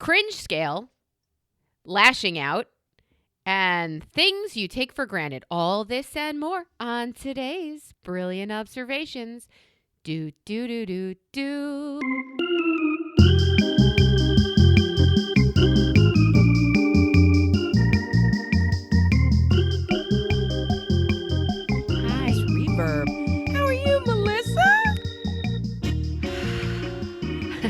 cringe scale, lashing out, and things you take for granted. All this and more on today's Brilliant Observations. Do, do, do, do, do. Nice reverb. How are you, Melissa?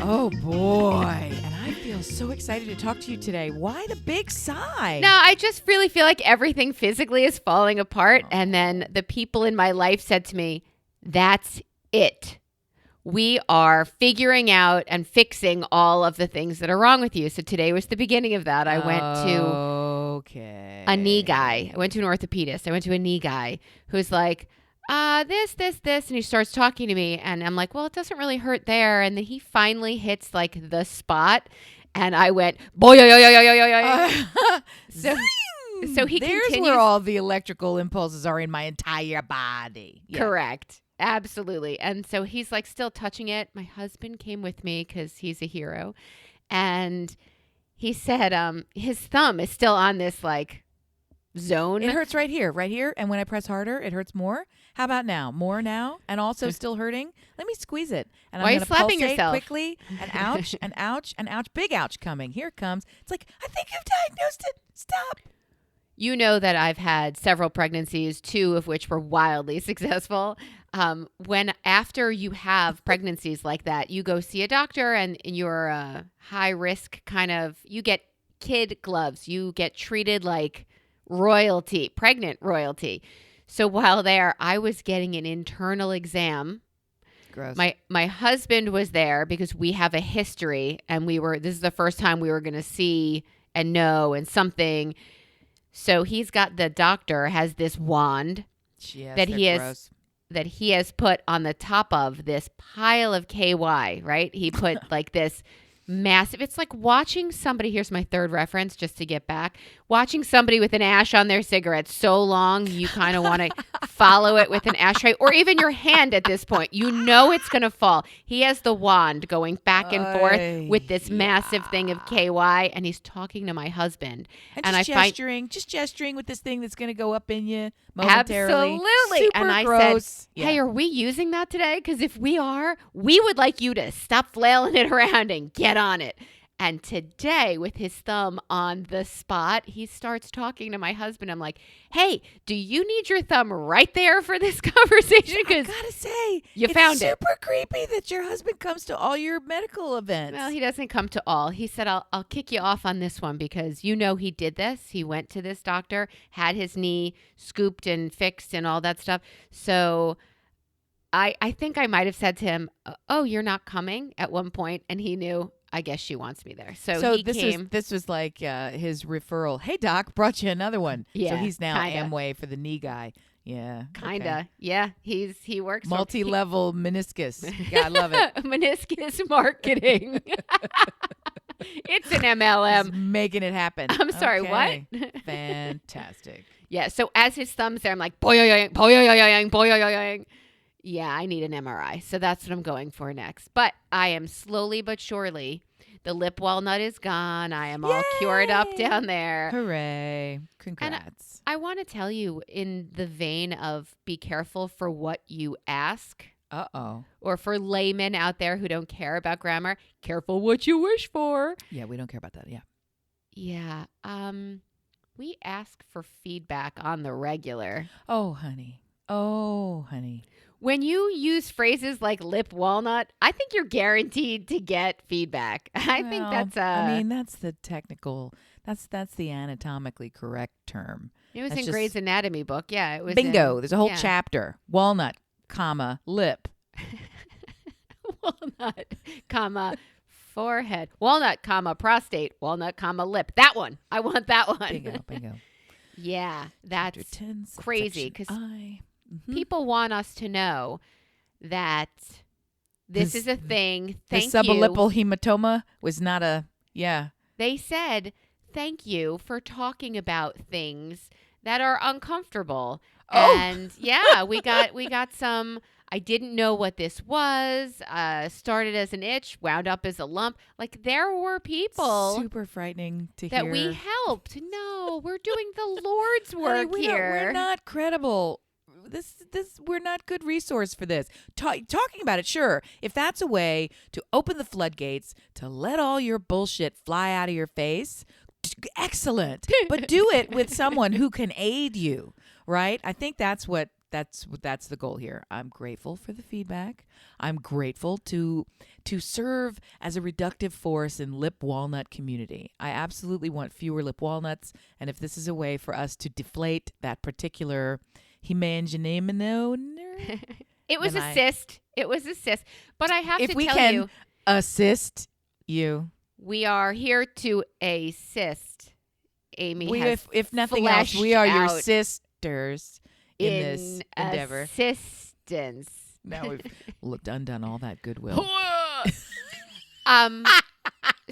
Oh, boy. And I feel so excited to talk to you today. Why the big sigh? No, I just really feel like everything physically is falling apart. And then the people in my life said to me, that's it. We are figuring out and fixing all of the things that are wrong with you. So today was the beginning of that. I went to a knee guy. I went to an orthopedist. I went to a knee guy who's like, this. And he starts talking to me. And I'm like, well, it doesn't really hurt there. And then he finally hits like the spot. And I went, boy, So he There's continues. where all the electrical impulses are in my entire body. Yeah. Correct. Absolutely. And so he's like still touching it. My husband came with me because he's a hero. And he said his thumb is still on this like zone. It hurts right here. And when I press harder, it hurts more. How about now? More now? And also still hurting? Let me squeeze it. And Why are I'm you going to slapping pulsate yourself? quickly. And ouch, and ouch, and ouch. Big ouch coming. Here it comes. It's like, I think you've diagnosed it. Stop. You know that I've had several pregnancies, 2 of which were wildly successful. When after you have pregnancies like that, you go see a doctor and you're a high risk kind of, you get kid gloves. You get treated like royalty, pregnant royalty. So while there, I was getting an internal exam. Gross. My husband was there because we have a history and this is the first time we were going to see and know and something. So the doctor has this wand Yes, that they're gross. that he has put on the top of this pile of KY, right? He put like this massive, it's like watching somebody, here's my third reference just to get back, watching somebody with an ash on their cigarette so long you kind of want to follow it with an ashtray or even your hand at this point. You know it's going to fall. He has the wand going back and forth with this massive thing of KY and he's talking to my husband. And I just gesturing with this thing that's going to go up in you momentarily. Absolutely. Super And I gross. said, hey, are we using that today? Because if we are, we would like you to stop flailing it around and get on it. And today, with his thumb on the spot, he starts talking to my husband. I'm like, hey, do you need your thumb right there for this conversation? I Because gotta say, you found it. It's super creepy that your husband comes to all your medical events. Well, he doesn't come to all. He said, I'll kick you off on this one because you know he did this. He went to this doctor, had his knee scooped and fixed and all that stuff. So I think I might have said to him, oh, you're not coming at one point. And he knew, I guess she wants me there. So he came. This was like his referral. Hey, doc, brought you another one. Yeah, so he's now kinda. Amway for the knee guy. Yeah. Kinda. Okay. Yeah. He works for- Multi-level meniscus. Yeah, I love it. Meniscus marketing. It's an MLM. He's making it happen. I'm sorry, Okay. what? Fantastic. Yeah. So as his thumb's there, I'm like, boing, boing, boing. Yeah, I need an MRI. So that's what I'm going for next. But I am slowly but surely, the lip walnut is gone. I am all cured up Yay! down there. Hooray. Congrats. I want to tell you in the vein of be careful for what you ask. Uh-oh. Or for laymen out there who don't care about grammar, careful what you wish for. Yeah, we don't care about that. Yeah. Yeah. We ask for feedback on the regular. Oh, honey. Oh, honey. When you use phrases like lip walnut, I think you're guaranteed to get feedback. I think that's that's the technical, that's the anatomically correct term. it was that's in just- Grey's Anatomy book. Yeah, it was Bingo. There's a whole yeah. chapter. Walnut, comma, lip. Walnut, comma, forehead. Walnut, comma, prostate. Walnut, comma, lip. That one. I want that one. Bingo. Yeah, that's Chapter 10, crazy, subsection 'cause I. Mhm. people want us to know that this is a thing. The Thank subalipal you. hematoma was not a, yeah. They said, thank you for talking about things that are uncomfortable. Oh. And yeah, we got some, I didn't know what this was. Started as an itch, wound up as a lump. Like there were people Super frightening to that hear. we helped. No, we're doing the Lord's Honey, work here. We're not credible. We're not good resource for this. Talking about it, sure. If that's a way to open the floodgates, to let all your bullshit fly out of your face, excellent. But do it with someone who can aid you, right? I think that's the goal here. I'm grateful for the feedback. I'm grateful to serve as a reductive force in lip walnut community. I absolutely want fewer lip walnuts, and if this is a way for us to deflate that particular hemanginemino, It was then a cyst. It was a cyst. But I have if to we tell can you, assist you, we are here to assist. Amy has if nothing else, we are your fleshed sisters in this endeavor. Assistance. Now we've undone all that goodwill.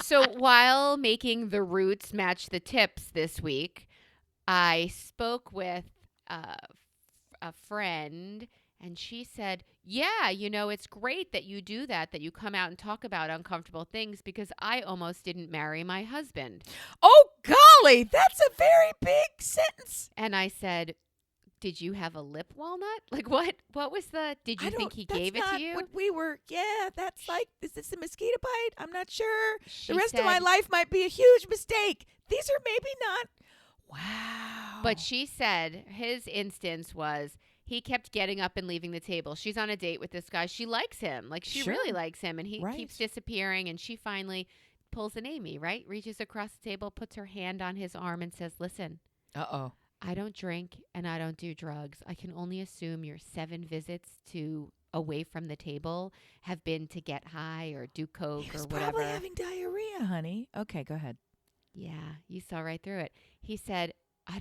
So while making the roots match the tips this week, I spoke with a friend, and she said, yeah, it's great that you do that you come out and talk about uncomfortable things, because I almost didn't marry my husband. Oh, golly, that's a very big sentence. And I said, did you have a lip walnut? Like what was did you think he gave it to you? What we were, that's like, is this a mosquito bite? I'm not sure. She the rest said, of my life might be a huge mistake. These are maybe not. Wow. But she said his instance was he kept getting up and leaving the table. She's on a date with this guy. She likes him. Like she Sure. really likes him. And he Right. keeps disappearing. And she finally pulls an Amy, right? Reaches across the table, puts her hand on his arm and says, listen, Uh-oh. I don't drink and I don't do drugs. I can only assume your 7 visits to away from the table have been to get high or do coke He was or whatever. probably having diarrhea, honey. Okay, go ahead. Yeah, you saw right through it. He said, I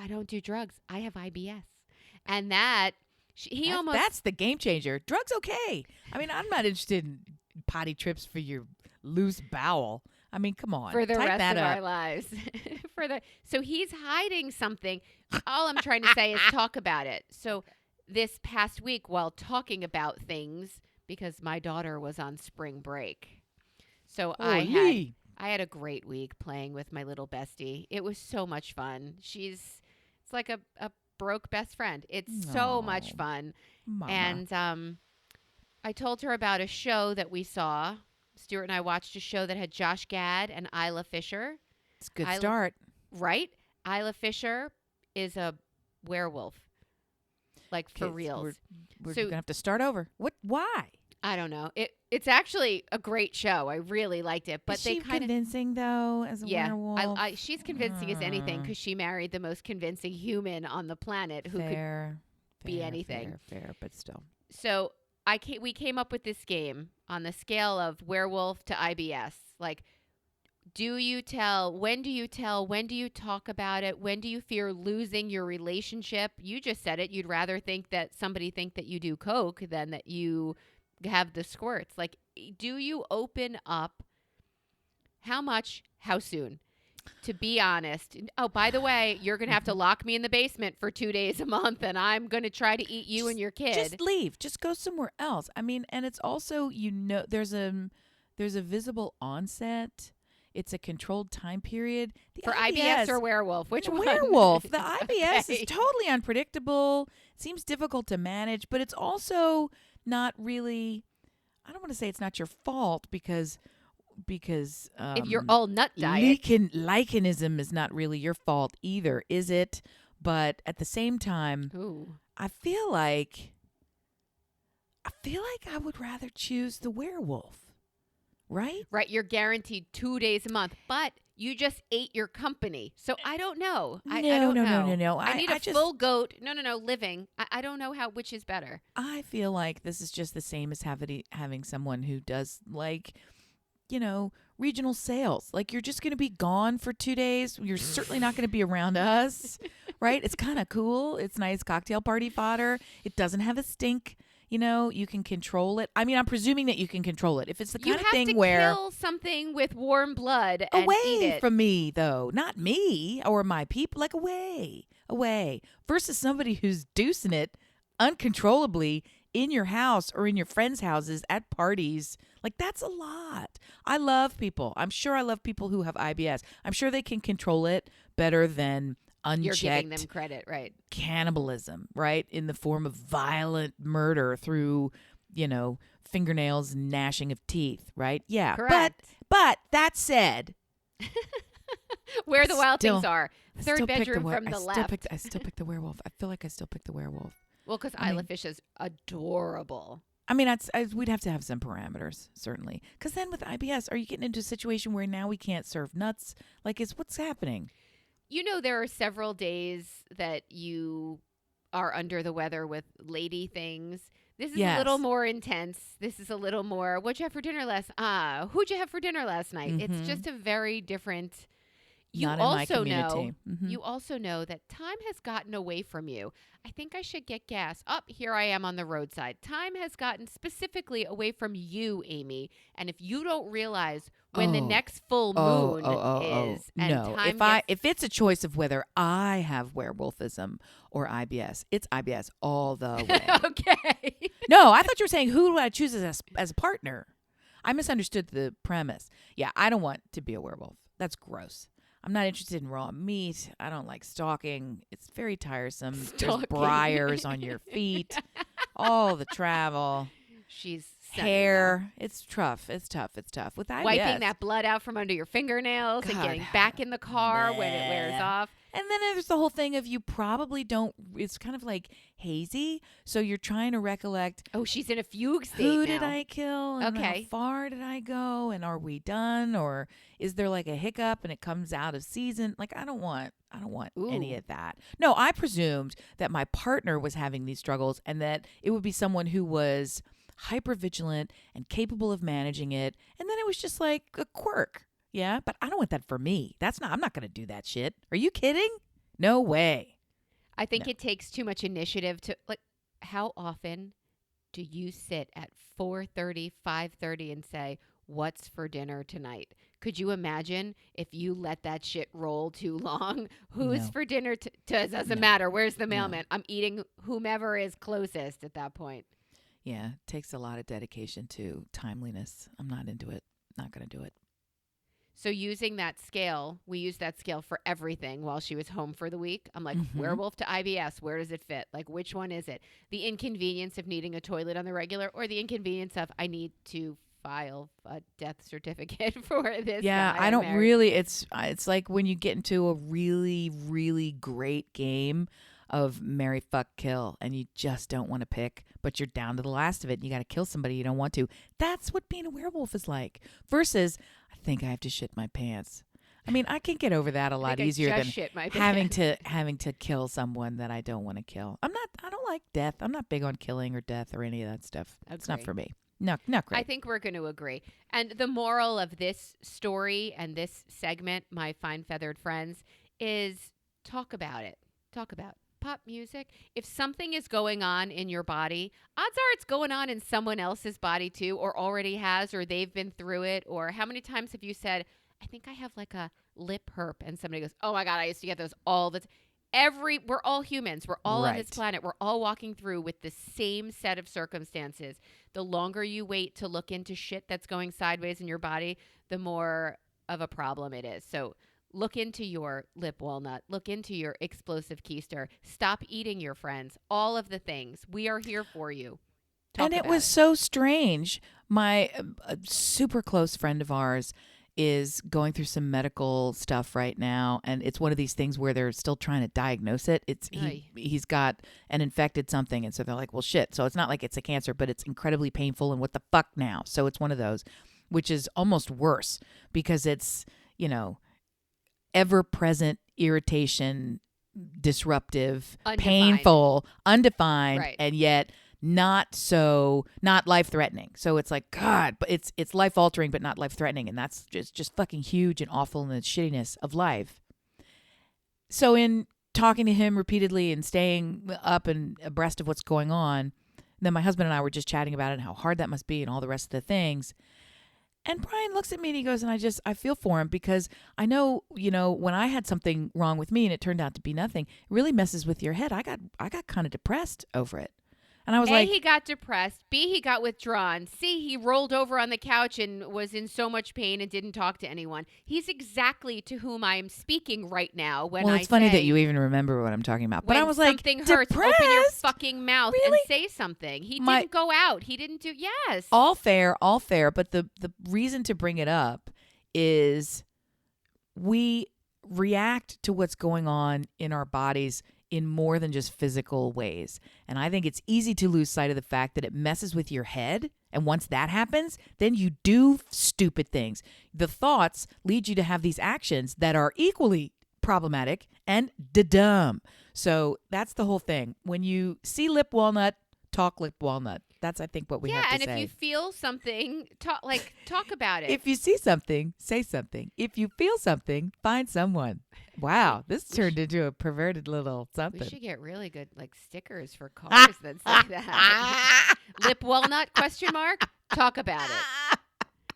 don't do drugs. I have IBS. And That's the game changer. Drugs, okay. I mean, I'm not interested in potty trips for your loose bowel. I mean, come on. for the Type rest that of up. our lives. So he's hiding something. All I'm trying to say is talk about it. So this past week, while talking about things, because my daughter was on spring break, so I had a great week playing with my little bestie. It was so much fun. It's like a broke best friend. It's so much Aw. fun. Mama. And I told her about a show that we saw. Stuart and I watched a show that had Josh Gad and Isla Fisher. It's a good start. Right? Isla Fisher is a werewolf. Like for Okay, reals. We're So- going to have to start over. What? Why? I don't know. It's actually a great show. I really liked it. But Is they she kind of convincing, though, as a werewolf? she's convincing as anything because she married the most convincing human on the planet who could. Fair, be anything. Fair, but still. So we came up with this game on the scale of werewolf to IBS. Like, do you tell? When do you tell? When do you talk about it? When do you fear losing your relationship? You just said it. You'd rather think that somebody think that you do coke than that you have the squirts. Like, do you open up? How much? How soon? To be honest. Oh, by the way, you're going to have to lock me in the basement for 2 days a month, and I'm going to try to eat you and your kid. Just leave. Just go somewhere else. I mean, and it's also, there's a visible onset. It's a controlled time period. The For IBS or werewolf? Which one? werewolf. The IBS Okay. is totally unpredictable. Seems difficult to manage, but it's also not really. I don't want to say it's not your fault because If you're all nut diet. lichenism is not really your fault either, is it? But at the same time, Ooh. I feel like I would rather choose the werewolf. Right? Right, you're guaranteed 2 days a month, but you just ate your company. So I don't know. I don't know. No. I need I a just, full goat. No, living. I don't know which is better. I feel like this is just the same as having someone who does regional sales. Like you're just going to be gone for 2 days. You're certainly not going to be around us, right? It's kind of cool. It's nice cocktail party fodder. It doesn't have a stink. You can control it. I mean, I'm presuming that you can control it. If it's the kind of thing where you have to kill something with warm blood and eat away it. from me, though, not me or my people, like away, versus somebody who's deucing it uncontrollably in your house or in your friends' houses at parties. Like, that's a lot. I love people. I'm sure I love people who have IBS. I'm sure they can control it better than You're giving them unchecked credit, right? cannibalism, right? In the form of violent murder through, fingernails and gnashing of teeth, right? Yeah. Correct. But that said, Where the wild still- things are. I still Third pick bedroom were- from the left. I still pick the werewolf. I feel like I still pick the werewolf. Well, because I Isla mean- Fish is adorable. I mean, we'd have to have some parameters, certainly. Because then with IBS, are you getting into a situation where now we can't serve nuts? Like, what's happening? There are several days that you are under the weather with lady things. This is a little Yes. more intense. This is a little more, what'd you have for dinner who'd you have for dinner last night? Mhm. It's just a very different. You Not in my also community. know, Mhm. you also know that time has gotten away from you. I think I should get gas. Up here I am on the roadside. Time has gotten specifically away from you, Amy. And if you don't realize when the Oh. next full moon is, and No, time if it's a choice of whether I have werewolfism or IBS, it's IBS all the way. Okay. No, I thought you were saying who do I choose as a partner? I misunderstood the premise. Yeah, I don't want to be a werewolf. That's gross. I'm not interested in raw meat. I don't like stalking. It's very tiresome. There's Stalking. briars on your feet. All the travel. She's sending Hair. It's tough. It's tough. With them. IBS. Wiping that blood out from under your fingernails and God. getting back in the car when it wears Bleh. off. And then there's the whole thing of you probably don't, it's kind of like hazy. So you're trying to recollect Oh, she's in a fugue state who now. did I kill and Okay. how far did I go and are we done or is there like a hiccup and it comes out of season? Like I don't want any Ooh. of that. No, I presumed that my partner was having these struggles and that it would be someone who was hyper vigilant and capable of managing it. And then it was just like a quirk. Yeah, but I don't want that for me. I'm not going to do that shit. Are you kidding? No way. I think No. it takes too much initiative to, like, how often do you sit at 4:30, 5:30 and say, what's for dinner tonight? Could you imagine if you let that shit roll too long? Who's No. for dinner? Doesn't No. matter. Where's the No. mailman? I'm eating whomever is closest at that point. Yeah, it takes a lot of dedication to timeliness. I'm not into it. Not going to do it. So using that scale, we use that scale for everything while she was home for the week. I'm like, Mhm. werewolf to IBS, where does it fit? Like, which one is it? The inconvenience of needing a toilet on the regular or the inconvenience of I need to file a death certificate for this Yeah, guy I I'm don't married. really. It's like when you get into a really, really great game of marry, fuck, kill, and you just don't want to pick, but you're down to the last of it. And you got to kill somebody you don't want to. That's what being a werewolf is like. Versus, I think I have to shit my pants. I mean, I can get over that a I lot think I easier just than shit my having pants. to kill someone that I don't want to kill. I don't like death. I'm not big on killing or death or any of that stuff. It's not Agree. for me. No, not great. I think we're going to agree. And the moral of this story and this segment, my fine feathered friends, is talk about it. Talk about pop music. If something is going on in your body, odds are it's going on in someone else's body too, or already has, or they've been through it. Or how many times have you said, I think I have like a lip herp, and somebody goes, oh my God, I used to get those all the time. We're all humans. We're all on this Right. planet. We're all walking through with the same set of circumstances. The longer you wait to look into shit that's going sideways in your body, the more of a problem it is. So look into your lip walnut. Look into your explosive keister. Stop eating your friends. All of the things. We are here for you. Talk And it about was so strange. My a super close friend of ours is going through some medical stuff right now, and it's one of these things where they're still trying to diagnose it. Aye. He's got an infected something, and so they're like, well, shit. So it's not like it's a cancer, but it's incredibly painful, and what the fuck now? So it's one of those, which is almost worse because it's, ever-present irritation, disruptive, Undefined. painful, undefined, Right. and yet not life-threatening. So it's like, God, but it's life-altering but not life-threatening, and that's just fucking huge and awful in the shittiness of life. So in talking to him repeatedly and staying up and abreast of what's going on, then my husband and I were just chatting about it and how hard that must be and all the rest of the things. And Brian looks at me and he goes, and I feel for him because I know, when I had something wrong with me and it turned out to be nothing, it really messes with your head. I got kind of depressed over it. And I was A, like, he got depressed. B, he got withdrawn. C, he rolled over on the couch and was in so much pain and didn't talk to anyone. He's exactly to whom I am speaking right now when well, I it's funny say, that you even remember what I'm talking about. But when I was like, something hurts, depressed? open your fucking mouth Really? and say something. He My- didn't go out. He didn't do, yes. All fair. But the reason to bring it up is we react to what's going on in our bodies in more than just physical ways. And I think it's easy to lose sight of the fact that it messes with your head. And once that happens, then you do stupid things. The thoughts lead you to have these actions that are equally problematic and dumb. So that's the whole thing. When you see lip walnut, talk lip walnut. That's, I think, what we have to say. Yeah, and if you feel something, talk about it. If you see something, say something. If you feel something, find someone. Wow, this turned into a perverted little We something. should get really good stickers for cars that say that. Lip walnut ? Talk about it.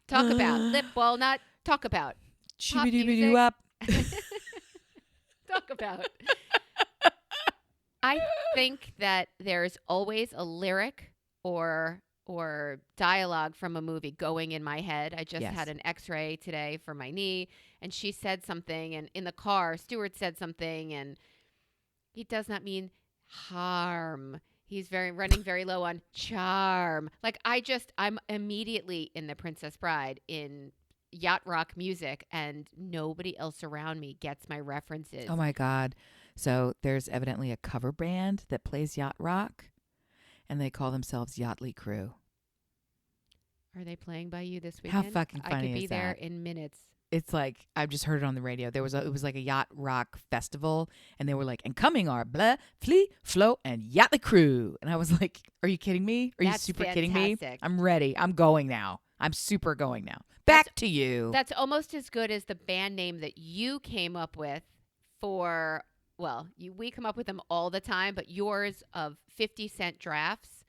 Talk about lip walnut. Talk about. Shoo-be-doo-be-doo up. Talk about. I think that there's always a lyric or dialogue from a movie going in my head. I just Yes. had an x-ray today for my knee, and she said something, and in the car Stuart said something, and he does not mean harm. He's running very low on charm. Like I'm immediately in The Princess Bride in yacht rock music, and nobody else around me gets my references. Oh my God. So there's evidently a cover band that plays yacht rock, and they call themselves Yachtly Crew. Are they playing by you this How weekend? fucking I funny could be is there that? in minutes. It's like, I've just heard it on the radio. It was like a yacht rock festival, and they were like, and coming are blah, flea, flow, and Yachtly Crew. And I was like, are you kidding me? Are you That's super kidding me? fantastic. I'm ready. I'm going now. I'm super going now. Back to you. That's almost as good as the band name that you came up with for, we come up with them all the time, but yours of 50-cent drafts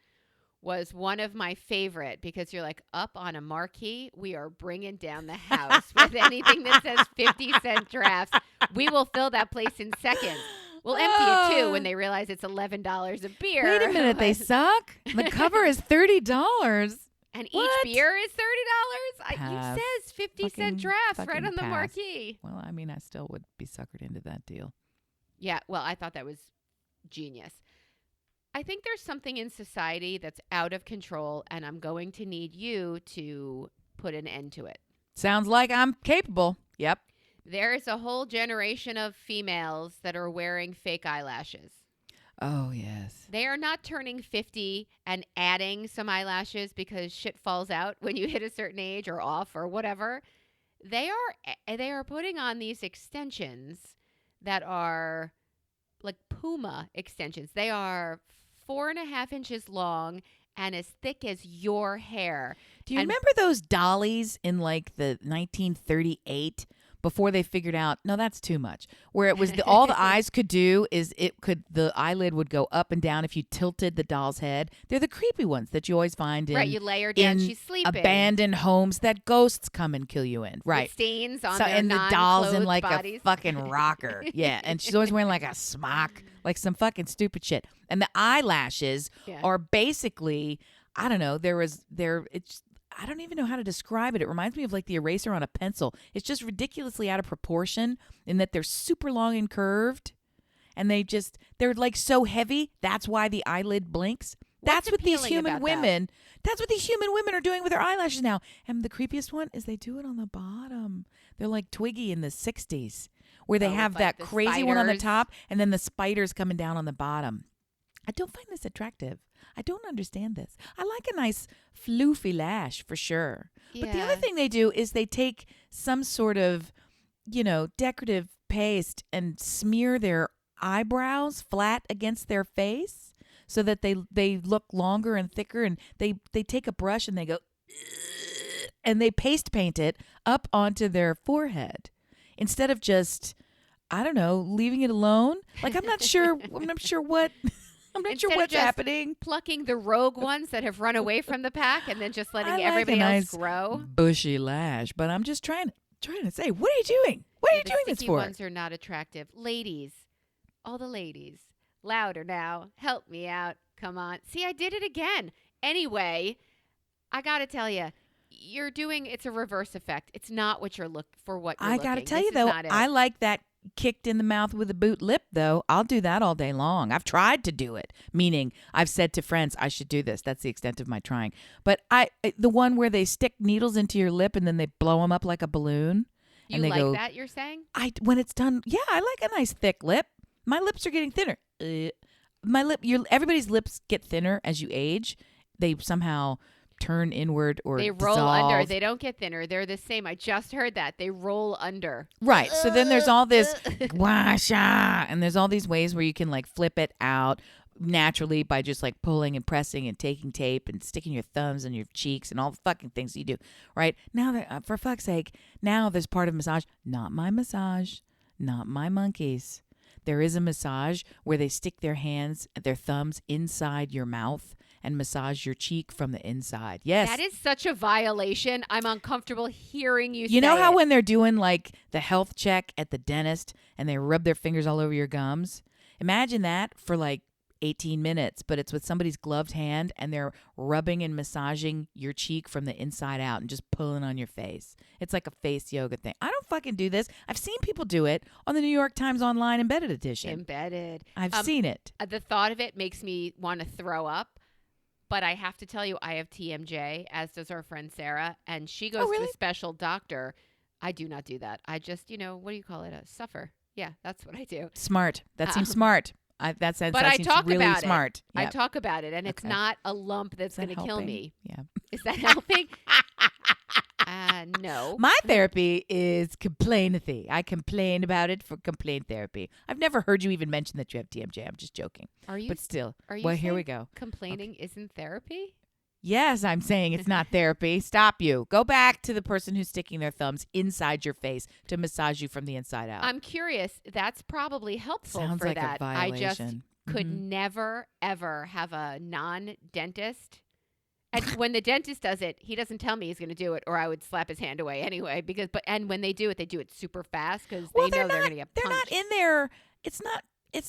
was one of my favorite, because you're like, up on a marquee, we are bringing down the house with anything that says 50-cent drafts. We will fill that place in seconds. We'll empty it too when they realize it's $11 a beer. Wait a minute. They suck? The cover is $30. And each What? beer is $30. Pass. You says 50-cent Fucking- drafts right fucking on the pass. marquee. Well, I mean, I still would be suckered into that deal. Yeah, well, I thought that was genius. I think there's something in society that's out of control, and I'm going to need you to put an end to it. Sounds like I'm capable. Yep. There is a whole generation of females that are wearing fake eyelashes. Oh, yes. They are not turning 50 and adding some eyelashes because shit falls out when you hit a certain age or off or whatever. They are putting on these extensions that are like Puma extensions. They are 4.5 inches long and as thick as your hair. Do you And- remember those dollies in like the 1938 before they figured out, no, that's too much, where it was all the eyes could do is the eyelid would go up and down if you tilted the doll's head. They're the creepy ones that you always find in, Right, you lay her down, in she's sleeping. abandoned homes that ghosts come and kill you in. Right. With stains on So, their and the doll's in non-clothed like bodies. a fucking rocker. Yeah. And she's always wearing like a smock, like some fucking stupid shit. And the eyelashes Yeah. are basically, I don't know, I don't even know how to describe it. It reminds me of like the eraser on a pencil. It's just ridiculously out of proportion in that they're super long and curved. And they're like so heavy. That's why the eyelid blinks. That's what these appealing human about women, that's what these human women are doing with their eyelashes now. And the creepiest one is they do it on the bottom. They're like Twiggy in the 60s, where they Oh, have with, like, that the crazy one on the spiders. top and then the spiders coming down on the bottom. I don't find this attractive. I don't understand this. I like a nice floofy lash for sure. But the other Yeah. thing they do is they take some sort of, decorative paste and smear their eyebrows flat against their face so that they look longer and thicker, and they take a brush and they go and they paste paint it up onto their forehead instead of just, I don't know, leaving it alone. Like I'm not sure what I'm not sure Instead of what's just happening. Plucking the rogue ones that have run away from the pack and then just letting I like everybody a else nice grow. bushy lash, but I'm just trying to say, what are you doing? What are you The doing this sticky for? ones are not attractive. Ladies, all the ladies, Louder now. Help me out. Come on. See, I did it again. Anyway, I got to tell you, it's a reverse effect. It's not what you're looking for. I got to tell you, though, I like that kicked in the mouth with a boot lip, though. I'll do that all day long. I've tried to do it, meaning I've said to friends, I should do this. That's the extent of my trying. But the one where they stick needles into your lip and then they blow them up like a balloon. You and they like go, that, you're saying? When it's done, yeah, I like a nice thick lip. My lips are getting thinner. Everybody's lips get thinner as you age. They somehow turn inward or they roll dissolve. under. They don't get thinner. They're the same. I just heard that. They roll under. Right. So then there's all this washa, and there's all these ways where you can like flip it out naturally by just like pulling and pressing and taking tape and sticking your thumbs in your cheeks and all the fucking things you do. Right. Now, for fuck's sake, now there's part of massage. Not my massage. Not my monkeys. There is a massage where they stick their thumbs inside your mouth and massage your cheek from the inside. Yes. That is such a violation. I'm uncomfortable hearing you say You know how it. when they're doing like the health check at the dentist and they rub their fingers all over your gums? Imagine that for like 18 minutes, but it's with somebody's gloved hand and they're rubbing and massaging your cheek from the inside out and just pulling on your face. It's like a face yoga thing. I don't fucking do this. I've seen people do it on the New York Times Online Embedded edition. Embedded. I've seen it. The thought of it makes me want to throw up. But I have to tell you, I have TMJ, as does our friend Sarah, and she goes to a special doctor. I do not do that. I just, what do you call it? Suffer. Yeah, that's what I do. Smart. That seems smart. That seems really about smart. It. Yep. I talk about it, and it's not a lump that's going to kill me. Yeah. Is that helping? No. My therapy is complainathy. I complain about it for complaint therapy. I've never heard you even mention that you have TMJ. I'm just joking. Are you? But still. Are you well, here we go. Complaining isn't therapy? Yes, I'm saying it's not therapy. Stop you. Go back to the person who's sticking their thumbs inside your face to massage you from the inside out. I'm curious. That's probably helpful Sounds for like that. A violation. I just could never, ever have a non-dentist. And when the dentist does it, he doesn't tell me he's going to do it, or I would slap his hand away anyway. And when they do it super fast because they know they're going to get punched. They're not in there. It's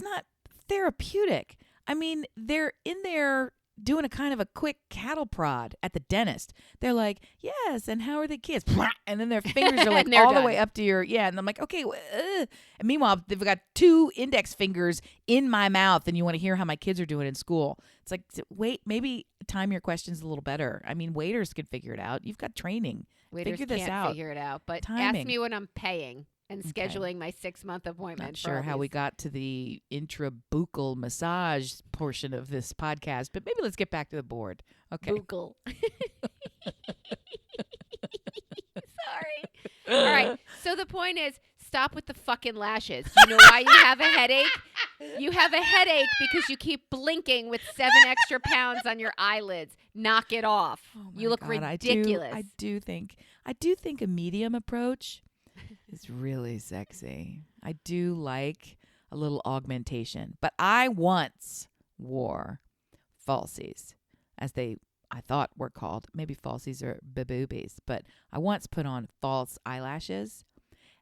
not therapeutic. I mean, they're in there doing a kind of a quick cattle prod at the dentist. They're like, yes, and how are the kids? And then their fingers are like all the way up to your, and I'm like, okay. And meanwhile, they've got 2 index fingers in my mouth, and you want to hear how my kids are doing in school. It's like, wait, maybe time your questions a little better. I mean, waiters can figure it out. You've got training. Waiters figure this can't out. Figure it out. But Timing. Ask me when I'm paying and scheduling my 6-month appointment. Not sure how we got to the intrabuccal massage portion of this podcast, but maybe let's get back to the board. Okay. Buccal. Sorry. All right. So the point is, stop with the fucking lashes. You know why you have a headache? You have a headache because you keep blinking with 7 extra pounds on your eyelids. Knock it off. You look ridiculous. I do think a medium approach is really sexy. I do like a little augmentation. But I once wore falsies, as I thought were called. Maybe falsies are baboobies. But I once put on false eyelashes.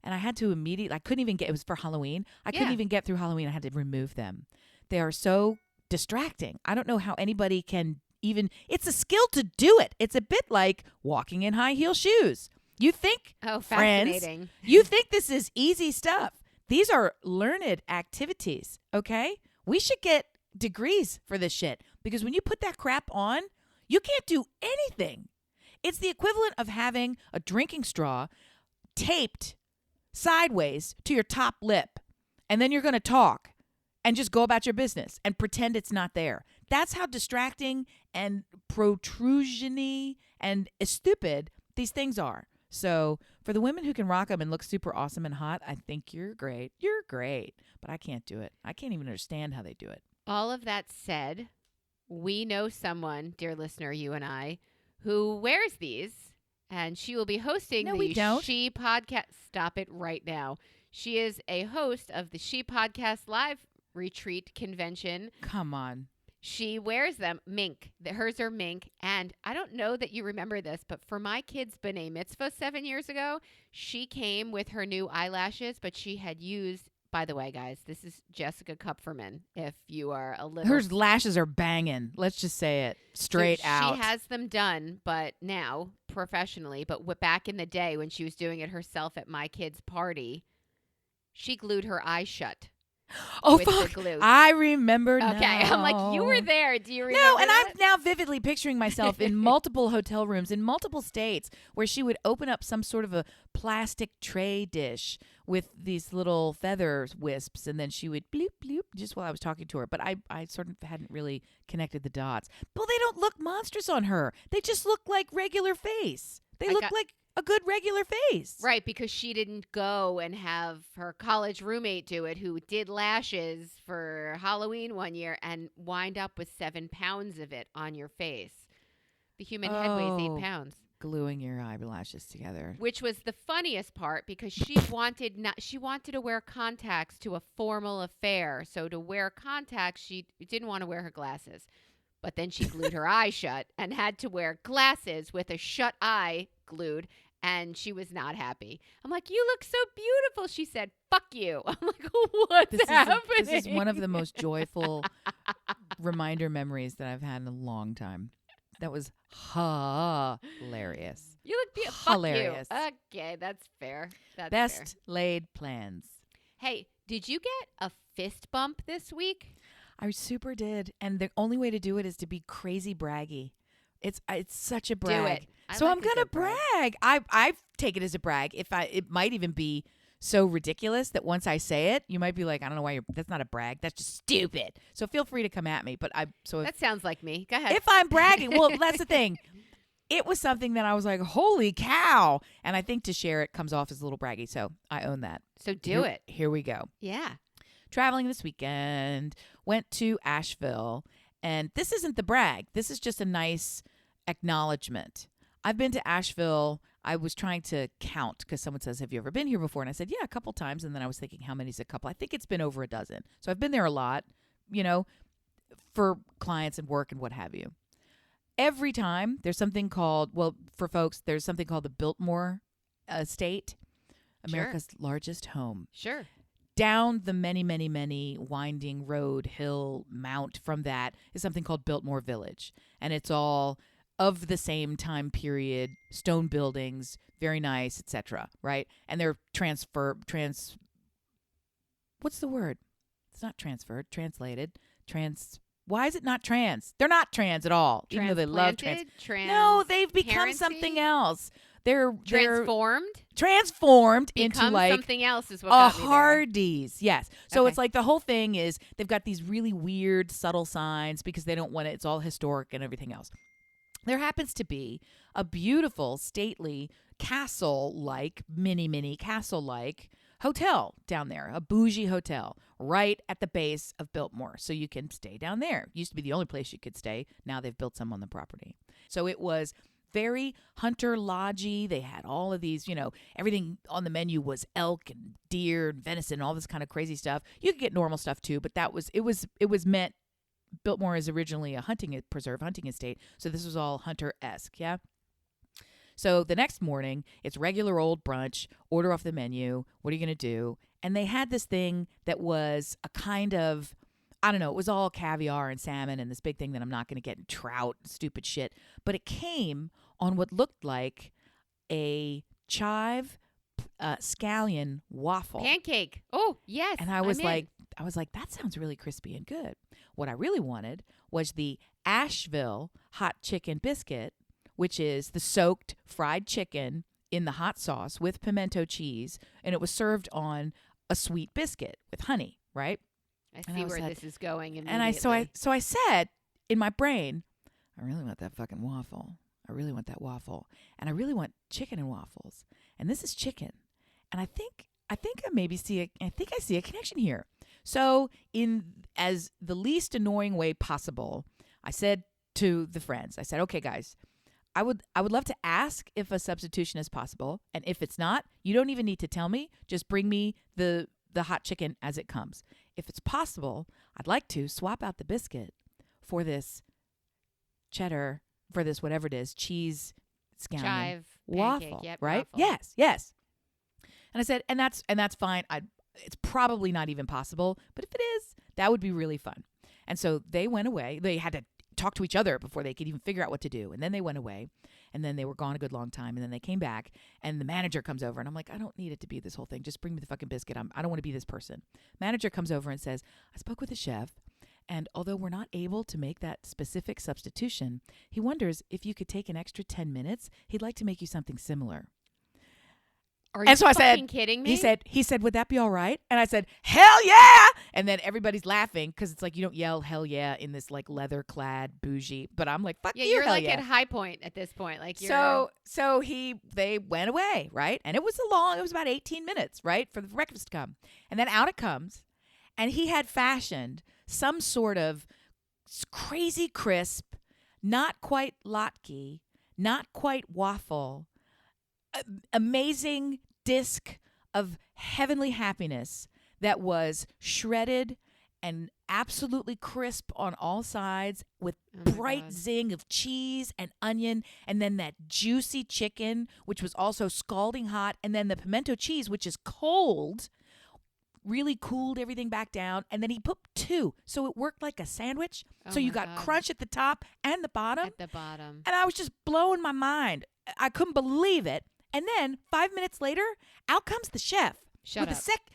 And I had to I couldn't even it was for Halloween. I couldn't even get through Halloween. I had to remove them. They are so distracting. I don't know how anybody can it's a skill to do it. It's a bit like walking in high heel shoes. You think, fascinating. Friends, you think this is easy stuff. These are learned activities, okay? We should get degrees for this shit because when you put that crap on, you can't do anything. It's the equivalent of having a drinking straw taped sideways to your top lip, and then you're going to talk and just go about your business and pretend it's not there. That's how distracting and protrusion-y and stupid these things are. So for the women who can rock them and look super awesome and hot, I think you're great. You're great. But I can't do it. I can't even understand how they do it. All of that said, we know someone, dear listener, you and I, who wears these. And she will be hosting the She Podcast. Stop it right now. She is a host of the She Podcast Live Retreat Convention. Come on. She wears them, mink. Hers are mink. And I don't know that you remember this, but for my kid's B'nai Mitzvah 7 years ago, she came with her new eyelashes, but she had used by the way, guys, this is Jessica Kupferman. If you are a little... Her lashes are banging. Let's just say it straight out. She has them done, but now professionally. But back in the day when she was doing it herself at my kid's party, she glued her eyes shut. Oh, with the fuck. glue. I remember now. Okay, I'm like, you were there. Do you remember No, and that? I'm now vividly picturing myself in multiple hotel rooms in multiple states where she would open up some sort of a plastic tray dish with these little feather wisps, and then she would bloop, bloop, just while I was talking to her. But I sort of hadn't really connected the dots. Well, they don't look monstrous on her. They just look like regular face. They look like a good regular face. Right, because she didn't go and have her college roommate do it who did lashes for Halloween one year and wind up with 7 pounds of it on your face. The human head weighs 8 pounds. Gluing your eyelashes together. Which was the funniest part because she wanted to wear contacts to a formal affair. So to wear contacts, she didn't want to wear her glasses. But then she glued her eye shut and had to wear glasses with a shut eye glued. And she was not happy. I'm like, you look so beautiful. She said, fuck you. I'm like, what's happening? This is one of the most joyful reminder memories that I've had in a long time. That was hilarious. You look beautiful. Hilarious. Fuck you. Okay, that's fair. That's Best fair. laid plans. Hey, did you get a fist bump this week? I super did. And the only way to do it is to be crazy braggy. It's such a brag. Do it. So like I'm a gonna good brag. brag. I take it as a brag. It might even be so ridiculous that once I say it, you might be like, I don't know why that's not a brag. That's just stupid. So feel free to come at me. But That sounds like me. Go ahead. if I'm bragging, well, that's the thing. It was something that I was like, holy cow. And I think to share it comes off as a little braggy. So I own that. So do it. Here we go. Yeah. Traveling this weekend, went to Asheville. And this isn't the brag. This is just a nice acknowledgement. I've been to Asheville. I was trying to count because someone says, have you ever been here before? And I said, yeah, a couple times. And then I was thinking, how many's a couple? I think it's been over a dozen. So I've been there a lot, for clients and work and what have you. Every time there's something called, for folks, there's something called the Biltmore Estate, America's largest home. Sure. Down the many, many, many winding road, hill, mount from that is something called Biltmore Village. And it's all of the same time period, stone buildings, very nice, etc. Right? And they're what's the word? It's not transferred, translated, why is it not trans? They're not trans at all, even though they love trans. No, they've become something else. They're transformed into like something else is what a got me there. Hardee's. Yes. So Okay. it's like the whole thing is they've got these really weird, subtle signs because they don't want it. It's all historic and everything else. There happens to be a beautiful, stately, castle-like, mini castle-like hotel down there, a bougie hotel right at the base of Biltmore. So you can stay down there. It used to be the only place you could stay. Now they've built some on the property. So it was very hunter lodgy. They had all of these, everything on the menu was elk and deer and venison, all this kind of crazy stuff. You could get normal stuff too, but it was meant. Biltmore is originally a hunting estate, so this was all hunter-esque, yeah? So the next morning, it's regular old brunch, order off the menu, what are you going to do? And they had this thing that was a kind of, I don't know, it was all caviar and salmon and this big thing that I'm not going to get in trout, stupid shit. But it came on what looked like a chive scallion waffle. Pancake. Oh, yes. And I was like, that sounds really crispy and good. What I really wanted was the Asheville hot chicken biscuit, which is the soaked fried chicken in the hot sauce with pimento cheese, and it was served on a sweet biscuit with honey, right? I see where this is going immediately. And I said in my brain, I really want that fucking waffle. I really want that waffle. And I really want chicken and waffles. And this is chicken. And I think I see a connection here. So in as the least annoying way possible, I said to the friends, I said, okay, guys, I would love to ask if a substitution is possible. And if it's not, you don't even need to tell me. Just bring me the hot chicken as it comes. If it's possible, I'd like to swap out the biscuit for this cheddar, for this whatever it is, cheese scallion chive waffle, pancake, yep, right? waffle. Yes. And I said, and that's fine. It's probably not even possible, but if it is, that would be really fun. And so they went away. They had to talk to each other before they could even figure out what to do. And then they went away, and then they were gone a good long time. And then they came back, and the manager comes over, and I'm like, I don't need it to be this whole thing. Just bring me the fucking biscuit. I don't want to be this person. Manager comes over and says, I spoke with the chef, and although we're not able to make that specific substitution, he wonders if you could take an extra 10 minutes. He'd like to make you something similar. Are you And so I fucking said, kidding me? he said, would that be all right? And I said, hell yeah. And then everybody's laughing because it's like, you don't yell hell yeah in this like leather clad bougie. But I'm like, fuck yeah, you, you're hell like yeah. at high point at this point. Like you're So they went away, right? And it was about 18 minutes, right? For the breakfast to come. And then out it comes. And he had fashioned some sort of crazy crisp, not quite latke, not quite waffle, amazing disc of heavenly happiness that was shredded and absolutely crisp on all sides with bright zing of cheese and onion, and then that juicy chicken, which was also scalding hot, and then the pimento cheese, which is cold, really cooled everything back down. And then he put 2, so it worked like a sandwich. So you got crunch at the top and the bottom. At the bottom. And I was just blowing my mind. I couldn't believe it. And then 5 minutes later, out comes the chef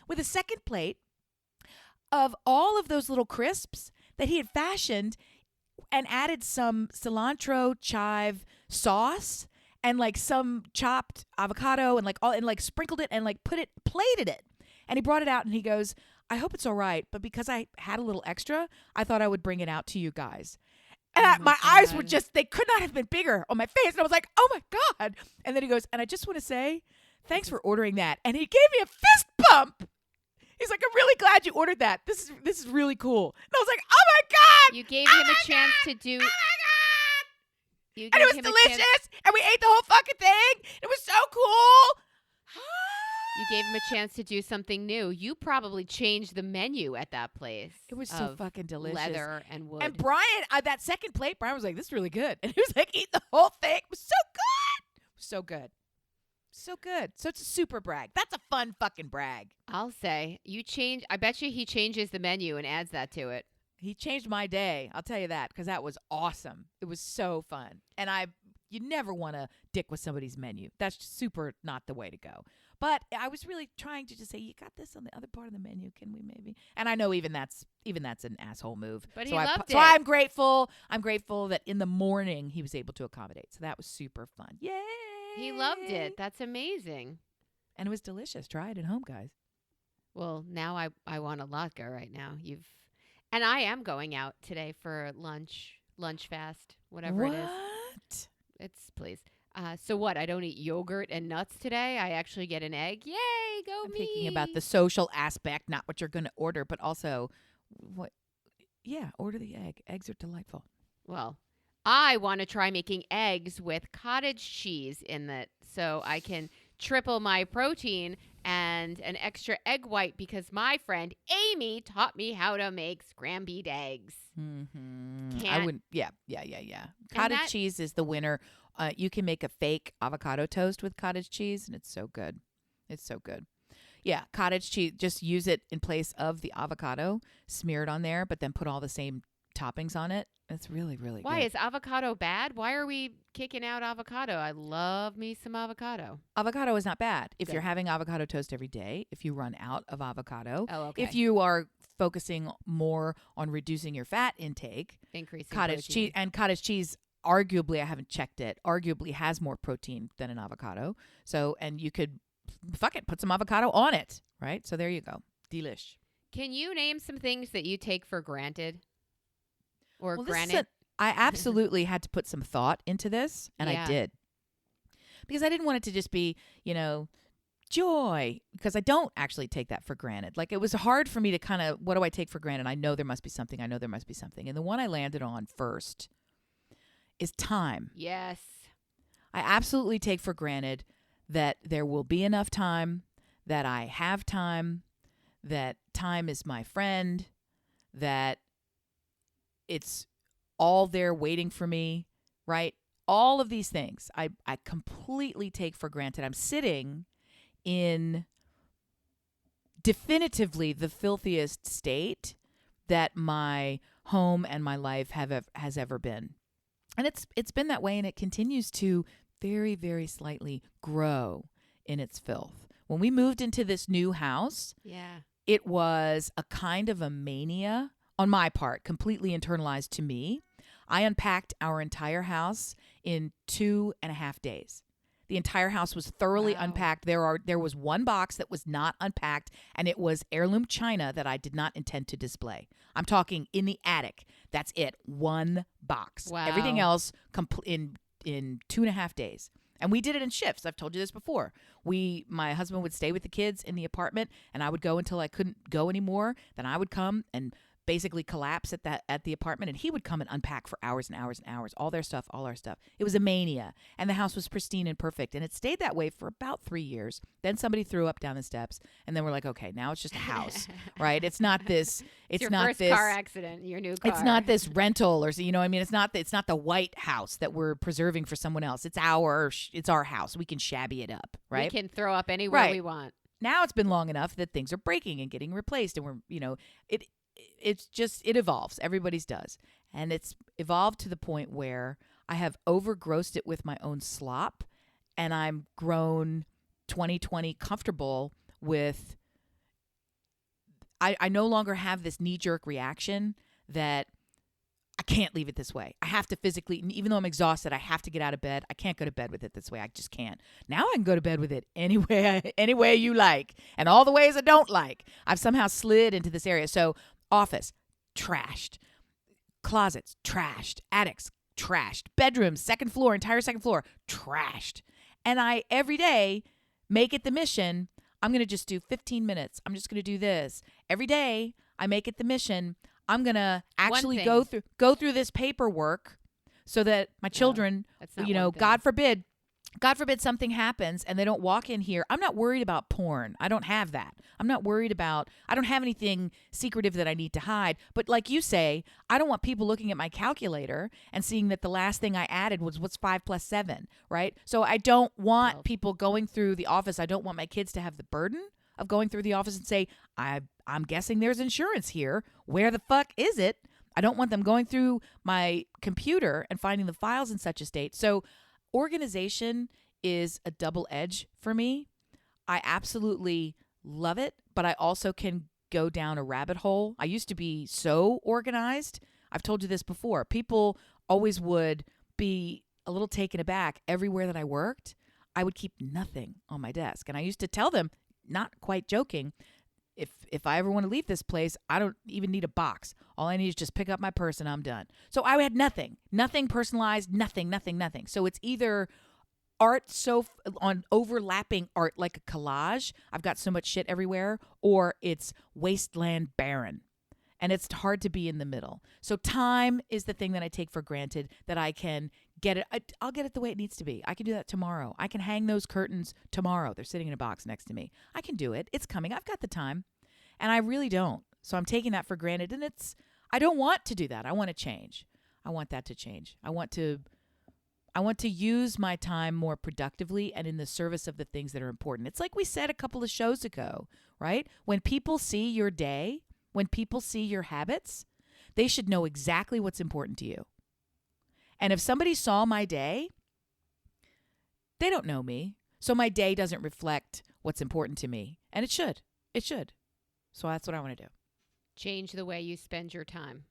with a second plate of all of those little crisps that he had fashioned and added some cilantro chive sauce and like some chopped avocado and like sprinkled it and like plated it. And he brought it out and he goes, I hope it's all right, but because I had a little extra, I thought I would bring it out to you guys. And my eyes were they could not have been bigger on my face. And I was like, oh my God. And then he goes, and I just want to say, thanks for ordering that. And he gave me a fist bump. He's like, I'm really glad you ordered that. This is really cool. And I was like, oh my God. You gave him a chance to do. Oh my God. And it was delicious. And we ate the whole fucking thing. It was so cool. You gave him a chance to do something new. You probably changed the menu at that place. It was so fucking delicious. Leather and wood. And Brian, that second plate, Brian was like, this is really good. And he was like, eat the whole thing. It was so good. So good. So good. So it's a super brag. That's a fun fucking brag. I'll say. I bet you he changes the menu and adds that to it. He changed my day. I'll tell you that, because that was awesome. It was so fun. And you never want to dick with somebody's menu. That's super not the way to go. But I was really trying to just say, you got this on the other part of the menu. Can we maybe? And I know even that's an asshole move. But so he loved it. So I'm grateful. I'm grateful that in the morning he was able to accommodate. So that was super fun. Yay! He loved it. That's amazing. And it was delicious. Try it at home, guys. Well, now I want a latke right now. And I am going out today for lunch fast, whatever it is. What? It's please. So what? I don't eat yogurt and nuts today. I actually get an egg. Yay, go me! Thinking about the social aspect, not what you're going to order, but also what. Yeah, order the egg. Eggs are delightful. Well, I want to try making eggs with cottage cheese in it, so I can triple my protein and an extra egg white because my friend Amy taught me how to make scrambled eggs. Mm-hmm. I wouldn't. Yeah. Cottage cheese is the winner. You can make a fake avocado toast with cottage cheese, and it's so good. It's so good. Yeah, cottage cheese. Just use it in place of the avocado. Smear it on there, but then put all the same toppings on it. It's really, really good. Why is avocado bad? Why are we kicking out avocado? I love me some avocado. Avocado is not bad. If you're having avocado toast every day, if you run out of avocado, okay. If you are focusing more on reducing your fat intake, increasing cottage cheese and cottage cheese. Arguably, I haven't checked it, arguably has more protein than an avocado. So, and you could, put some avocado on it, right? So there you go. Delish. Can you name some things that you take for granted? Or well, granted? I absolutely had to put some thought into this, and I did. Because I didn't want it to just be, joy, because I don't actually take that for granted. Like, it was hard for me to kind of, what do I take for granted? I know there must be something. And the one I landed on first is time. Yes. I absolutely take for granted that there will be enough time, that I have time, that time is my friend, that it's all there waiting for me, right? All of these things I completely take for granted. I'm sitting in definitively the filthiest state that my home and my life has ever been. And it's been that way, and it continues to very, very slightly grow in its filth. When we moved into this new house, Yeah. it was a kind of a mania on my part, completely internalized to me. I unpacked our entire house in 2.5 days. The entire house was thoroughly Wow. unpacked. There was one box that was not unpacked, and it was heirloom china that I did not intend to display. I'm talking in the attic. That's it. One box. Wow. Everything else in 2.5 days. And we did it in shifts. I've told you this before. My husband would stay with the kids in the apartment, and I would go until I couldn't go anymore. Then I would come and basically collapse at the apartment, and he would come and unpack for hours and hours and hours, all their stuff, all our stuff. It was a mania, and the house was pristine and perfect, and it stayed that way for about 3 years. Then somebody threw up down the steps, and then we're like, okay, now it's just a house, right? It's not this. It's your not first this car accident, your new car. It's not this rental, or you know what I mean. It's not the white house that we're preserving for someone else. It's our house. We can shabby it up, right? We can throw up anywhere Right. we want. Now it's been long enough that things are breaking and getting replaced, and it evolves. Everybody's does. And it's evolved to the point where I have overgrossed it with my own slop, and I'm grown 2020 comfortable with, I no longer have this knee-jerk reaction that I can't leave it this way. I have to physically, even though I'm exhausted, I have to get out of bed. I can't go to bed with it this way. I just can't. Now I can go to bed with it any way you like, and all the ways I don't like. I've somehow slid into this area. So office, trashed. Closets, trashed. Attics, trashed. Bedrooms, entire second floor, trashed. And I, every day, make it the mission, I'm going to just do 15 minutes. I'm just going to do this. Every day, I make it the mission, I'm going to actually go through this paperwork so that my children, That's not you know, one thing. God forbid something happens and they don't walk in here. I'm not worried about porn. I don't have that. I don't have anything secretive that I need to hide. But like you say, I don't want people looking at my calculator and seeing that the last thing I added was what's 5 + 7, right? So I don't want people going through the office. I don't want my kids to have the burden of going through the office and say, I'm guessing there's insurance here. Where the fuck is it? I don't want them going through my computer and finding the files in such a state. So organization is a double edge for me. I absolutely love it, but I also can go down a rabbit hole. I used to be so organized. I've told you this before. People always would be a little taken aback. Everywhere that I worked, I would keep nothing on my desk. And I used to tell them, not quite joking, if I ever want to leave this place, I don't even need a box. All I need is just pick up my purse and I'm done. So I had nothing personalized, nothing. So it's either art on overlapping art like a collage. I've got so much shit everywhere, or it's wasteland barren. And it's hard to be in the middle. So time is the thing that I take for granted, that I can get it. I'll get it the way it needs to be. I can do that tomorrow. I can hang those curtains tomorrow. They're sitting in a box next to me. I can do it. It's coming. I've got the time. And I really don't. So I'm taking that for granted. And I don't want to do that. I want to change. I want that to change. I want to use my time more productively and in the service of the things that are important. It's like we said a couple of shows ago, right? When people see your day, when people see your habits, they should know exactly what's important to you. And if somebody saw my day, they don't know me. So my day doesn't reflect what's important to me. And it should. It should. So that's what I want to do. Change the way you spend your time.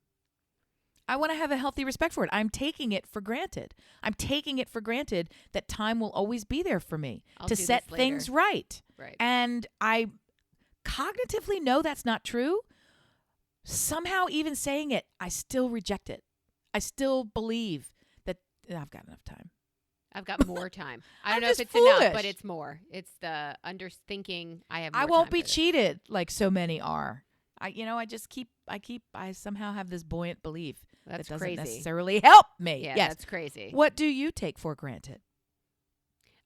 I want to have a healthy respect for it. I'm taking it for granted. I'm taking it for granted that time will always be there for me to set things right. Right. And I cognitively know that's not true. Somehow, even saying it, I still reject it. I still believe that I've got enough time. I've got more time. I don't I'm know if just it's enough, foolish. but it's more. It's the thinking I have more I won't time be for this. cheated like so many are. I somehow have this buoyant belief That's that doesn't crazy. necessarily help me. Yeah, Yes. that's crazy. What do you take for granted?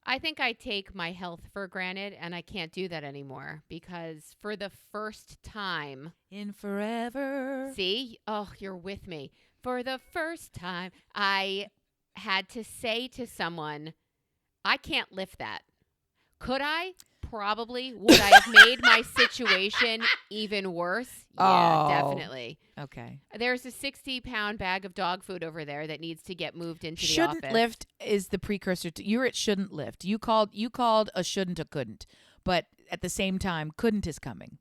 I think I take my health for granted, and I can't do that anymore because for the first time, In forever. see, oh, you're with me. For the first time, I had to say to someone, I can't lift that. Could I? Probably. Would I have made my situation even worse? Yeah, Oh. definitely. Okay. There's a 60-pound bag of dog food over there that needs to get moved into the Shouldn't office. lift is the precursor to you're at shouldn't lift. You called a shouldn't a couldn't, but at the same time, couldn't is coming.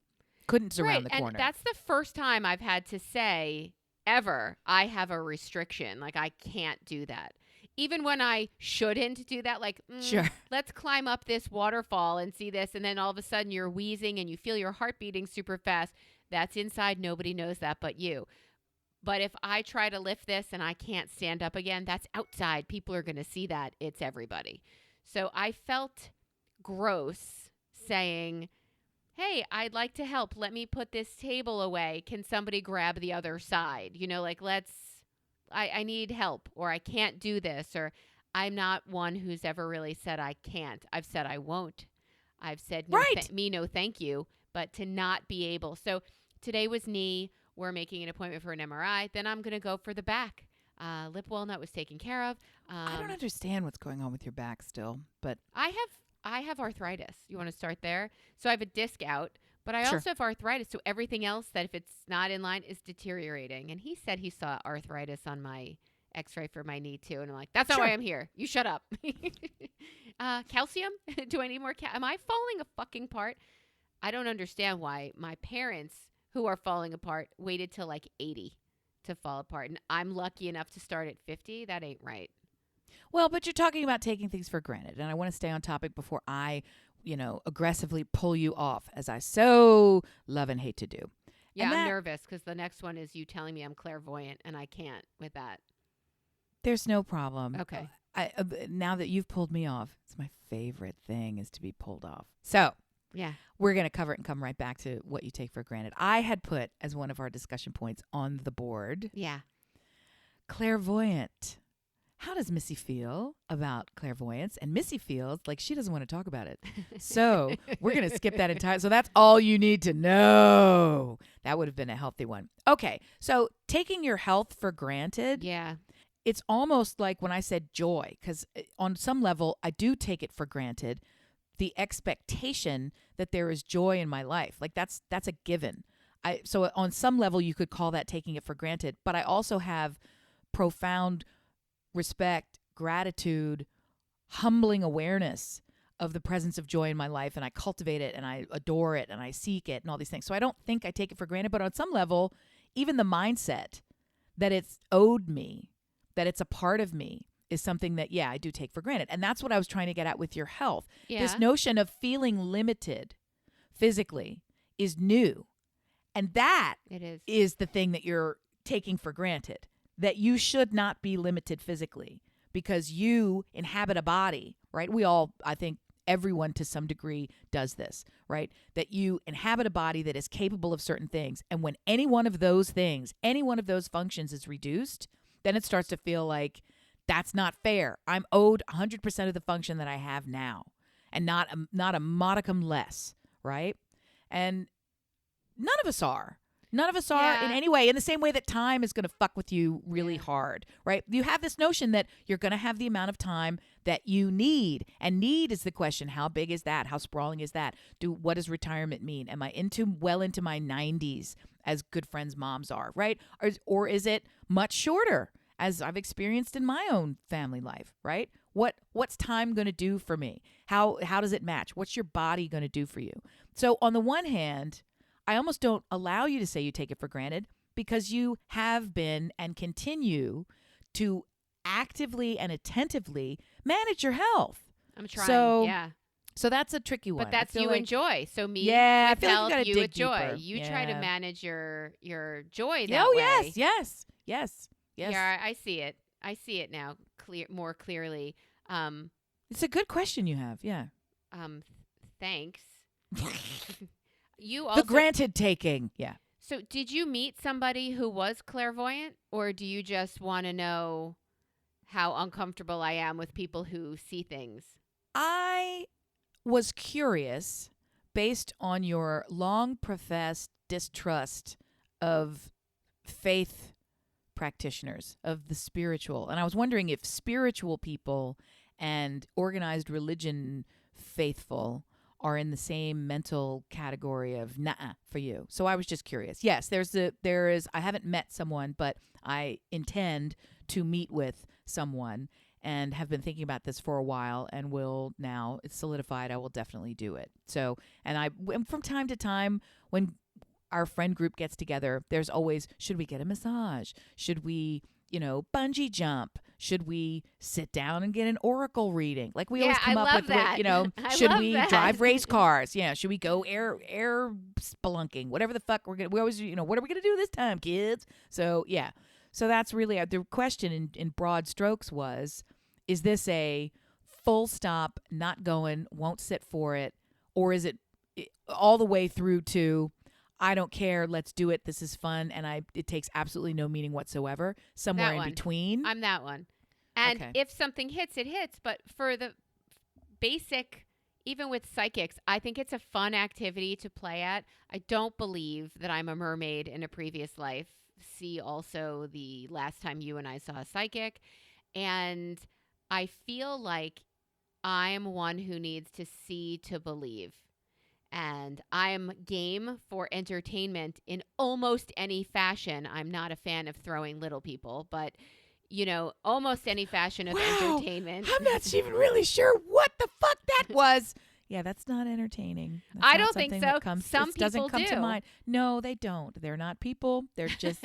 Couldn't's around the corner. And that's the first time I've had to say ever I have a restriction. Like, I can't do that. Even when I shouldn't do that, like, Sure. let's climb up this waterfall and see this. And then all of a sudden you're wheezing and you feel your heart beating super fast. That's inside. Nobody knows that but you. But if I try to lift this and I can't stand up again, that's outside. People are going to see that. It's everybody. So I felt gross saying, hey, I'd like to help. Let me put this table away. Can somebody grab the other side? You know, like, I need help, or I can't do this, or I'm not one who's ever really said I can't. I've said I won't. I've said no, Right. no thank you, but to not be able. So today was knee. We're making an appointment for an MRI. Then I'm going to go for the back. Lip walnut was taken care of. I don't understand what's going on with your back still, but I have arthritis. You want to start there? So I have a disc out, but I Sure. also have arthritis. So everything else that if it's not in line is deteriorating. And he said he saw arthritis on my x-ray for my knee too. And I'm like, that's not Sure. why I'm here. You shut up. Calcium? Do I need more? Am I falling a fucking apart? I don't understand why my parents who are falling apart waited till like 80 to fall apart. And I'm lucky enough to start at 50. That ain't right. well, but you're talking about taking things for granted, and I want to stay on topic before I, aggressively pull you off, as I so love and hate to do. Yeah, And I'm that- nervous because the next one is you telling me I'm clairvoyant, and I can't with that. There's no problem. Okay. Now that you've pulled me off, it's my favorite thing is to be pulled off. So Yeah. we're going to cover it and come right back to what you take for granted. I had put as one of our discussion points on the board, Yeah. clairvoyant. How does Missy feel about clairvoyance? And Missy feels like she doesn't want to talk about it. So we're going to skip that entire. So that's all you need to know. That would have been a healthy one. Okay. So taking your health for granted, Yeah. it's almost like when I said joy, because on some level, I do take it for granted. The expectation that there is joy in my life, like that's a given. So on some level, you could call that taking it for granted. But I also have profound respect, gratitude, humbling awareness of the presence of joy in my life, and I cultivate it and I adore it and I seek it and all these things. So I don't think I take it for granted, but on some level, even the mindset that it's owed me, that it's a part of me, is something that, yeah, I do take for granted. And that's what I was trying to get at with your health. Yeah. This notion of feeling limited physically is new. And that It is. the thing that you're taking for granted, that you should not be limited physically because you inhabit a body, right? We all, I think everyone to some degree does this, right? That you inhabit a body that is capable of certain things. And when any one of those things, any one of those functions is reduced, then it starts to feel like that's not fair. I'm owed 100% of the function that I have now and not a modicum less, right? And none of us are. None of us are Yeah. in any way, in the same way that time is going to fuck with you really hard, right? You have this notion that you're going to have the amount of time that you need. And need is the question. How big is that? How sprawling is that? What does retirement mean? Am I well into my 90s, as good friends' moms are, right? Or is it much shorter, as I've experienced in my own family life, right? What's time going to do for me? How does it match? What's your body going to do for you? So on the one hand, I almost don't allow you to say you take it for granted because you have been and continue to actively and attentively manage your health. I'm trying. So, yeah. So that's a tricky one. But that's I feel you like, and joy. So me Yeah, I with feel like you health, gotta you dig with joy. deeper. You try to Yeah. manage your joy that Oh, way. yes. Yeah, I see it. I see it now more clearly. It's a good question you have. Yeah. Thanks. You also The granted taking. Yeah. So did you meet somebody who was clairvoyant, or do you just want to know how uncomfortable I am with people who see things? I was curious based on your long professed distrust of faith practitioners, of the spiritual. And I was wondering if spiritual people and organized religion faithful are in the same mental category of nah for you. So I was just curious. Yes, there is. I haven't met someone, but I intend to meet with someone and have been thinking about this for a while, and will now it's solidified. I will definitely do it. So, and from time to time when our friend group gets together, there's always, should we get a massage? Should we, bungee jump? Should we sit down and get an oracle reading? Like we always come up with, that. should we drive race cars? Yeah. Should we go air spelunking? Whatever the fuck we always, what are we going to do this time, kids? So, yeah. So that's really the question in broad strokes was, is this a full stop, not going, won't sit for it? Or is it all the way through to, I don't care, let's do it, this is fun, and it takes absolutely no meaning whatsoever, somewhere in between? I'm that one. And Okay. if something hits, it hits. But for the basic, even with psychics, I think it's a fun activity to play at. I don't believe that I'm a mermaid in a previous life. See also the last time you and I saw a psychic. And I feel like I'm one who needs to see to believe. And I'm game for entertainment in almost any fashion. I'm not a fan of throwing little people, but, almost any fashion of entertainment. I'm not even really sure what the fuck that was. Yeah, that's not entertaining. That's I not don't think something so. that comes- Some it doesn't people come to do. mind. No, they don't. They're not people. They're just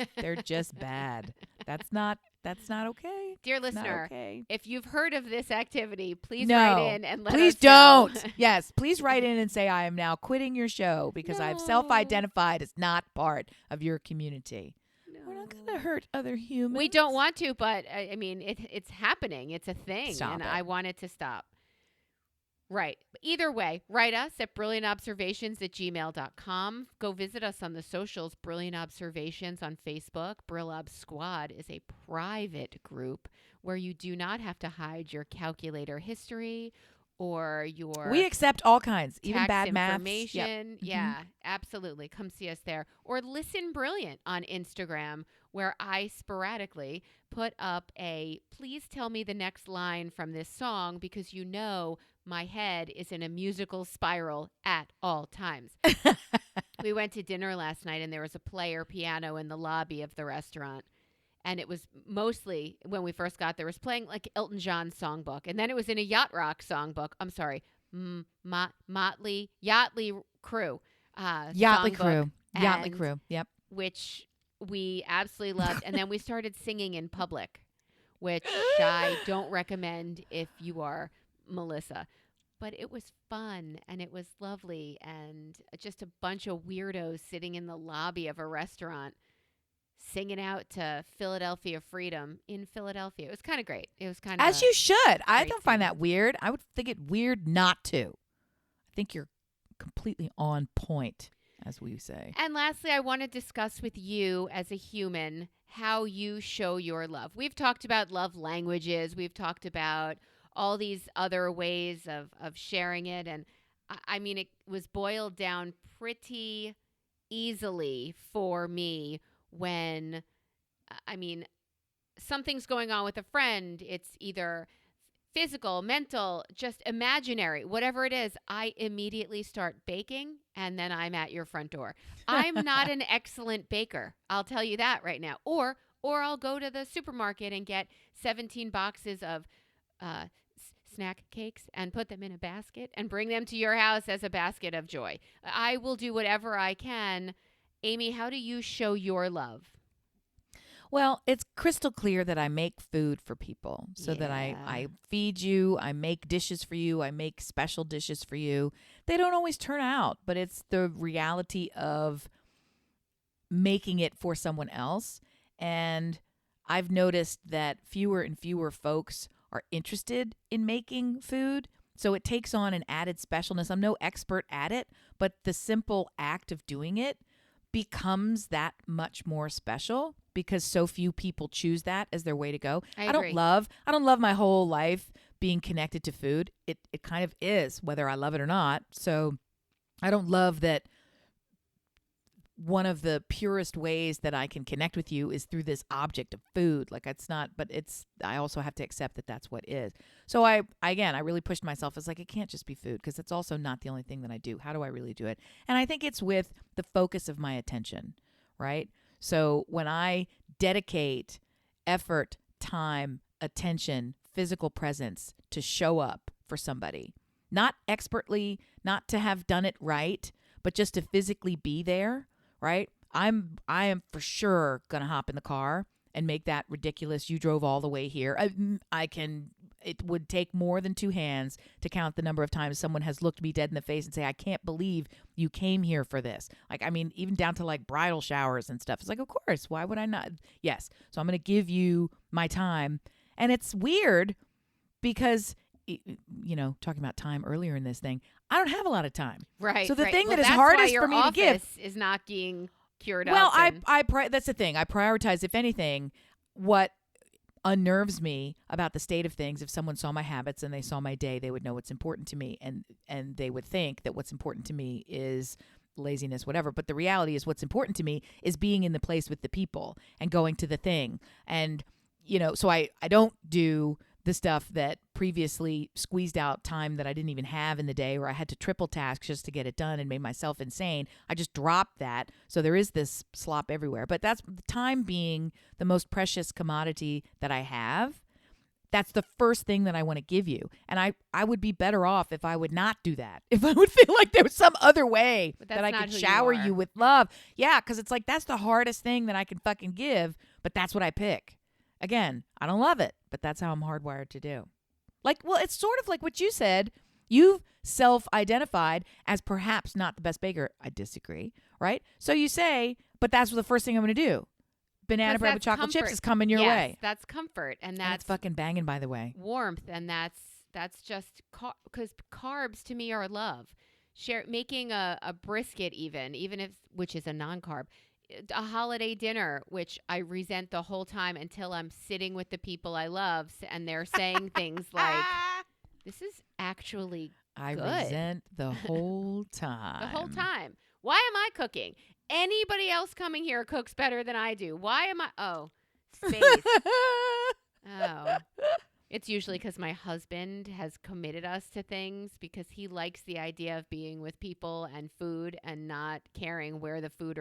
bad. That's not okay. Dear It's not listener, okay. if you've heard of this activity, please No. write in and let Please us know. don't. Yes, please write in and say I am now quitting your show because I've No. self-identified as not part of your community. No. We're not going to hurt other humans. We don't want to, but I mean, it's happening. It's a thing, Stop and it. I want it to stop. Right. Either way, write us at brilliantobservations@gmail.com. Go visit us on the socials, Brilliant Observations on Facebook. Brillob Squad is a private group where you do not have to hide your calculator history or your We accept all kinds, even tax bad maths. Yep. information. Yeah, absolutely. Come see us there. Or Listen Brilliant on Instagram, where I sporadically put up a please tell me the next line from this song because my head is in a musical spiral at all times. We went to dinner last night and there was a player piano in the lobby of the restaurant. And it was mostly, when we first got there, it was playing like Elton John's songbook. And then it was in a yacht rock songbook. I'm sorry. Yachtly Crew. Yachtly songbook, Crew. Yachtly and- Crew. Yep. Which we absolutely loved. And then we started singing in public, which I don't recommend if you are Melissa. But it was fun and it was lovely. And just a bunch of weirdos sitting in the lobby of a restaurant singing out to Philadelphia Freedom in Philadelphia. It was kind of great. It was kind of As you should. I great don't find scene. that weird. I would think it weird not to. I think you're completely on point, as we say. And lastly, I want to discuss with you as a human how you show your love. We've talked about love languages. We've talked about all these other ways of sharing it. And I mean, it was boiled down pretty easily for me when, something's going on with a friend. It's either physical, mental, just imaginary, whatever it is, I immediately start baking and then I'm at your front door. I'm not an excellent baker. I'll tell you that right now. Or I'll go to the supermarket and get 17 boxes of snack cakes and put them in a basket and bring them to your house as a basket of joy. I will do whatever I can. Amy, how do you show your love? Well, it's crystal clear that I make food for people so that Yeah. I feed you, I make dishes for you, I make special dishes for you. They don't always turn out, but it's the reality of making it for someone else. And I've noticed that fewer and fewer folks are interested in making food. So it takes on an added specialness. I'm no expert at it, but the simple act of doing it becomes that much more special because so few people choose that as their way to go. I don't agree. love my whole life being connected to food. It kind of is, whether I love it or not. So I don't love that one of the purest ways that I can connect with you is through this object of food. Like it's not, but I also have to accept that that's what is. So I really pushed myself. It's like, it can't just be food, because it's also not the only thing that I do. How do I really do it? And I think it's with the focus of my attention, right? So when I dedicate effort, time, attention, physical presence to show up for somebody, not expertly, not to have done it right, but just to physically be there, right? I am for sure going to hop in the car and make that ridiculous, you drove all the way here. It would take more than two hands to count the number of times someone has looked me dead in the face and say, I can't believe you came here for this. Like, I mean, even down to like bridal showers and stuff. It's like, of course, why would I not? Yes. So I'm going to give you my time. And it's weird because, you know, talking about time earlier in this thing, I don't have a lot of time. Right. So the right. thing well, that is that's hardest why for me to give is not being cured well, up. Well, that's the thing. I prioritize, if anything, what unnerves me about the state of things. If someone saw my habits and they saw my day, they would know what's important to me, and they would think that what's important to me is laziness, whatever. But the reality is, what's important to me is being in the place with the people and going to the thing. And, you know, so I don't do the stuff that previously squeezed out time that I didn't even have in the day, or I had to triple task just to get it done and made myself insane. I just dropped that. So there is this slop everywhere. But that's time being the most precious commodity that I have. That's the first thing that I want to give you. And I would be better off if I would not do that. If I would feel like there was some other way that I could shower you with love. Yeah, because it's like, that's the hardest thing that I can fucking give, but that's what I pick. Again, I don't love it, but that's how I'm hardwired to do. Like, well, it's sort of like what you said. You've self-identified as perhaps not the best baker. I disagree, right? So you say, but that's the first thing I'm going to do. Banana bread with chocolate chips is coming your way. That's comfort, and that's fucking banging, by the way. Warmth, and that's just because carbs to me are love. Making a brisket, even if, which is a non-carb. A holiday dinner, which I resent the whole time until I'm sitting with the people I love and they're saying things like, this is actually I good. resent the whole time. The whole time. Why am I cooking? Anybody else coming here cooks better than I do. Why am I? Oh, space. Oh. It's usually because my husband has committed us to things because he likes the idea of being with people and food and not caring where the food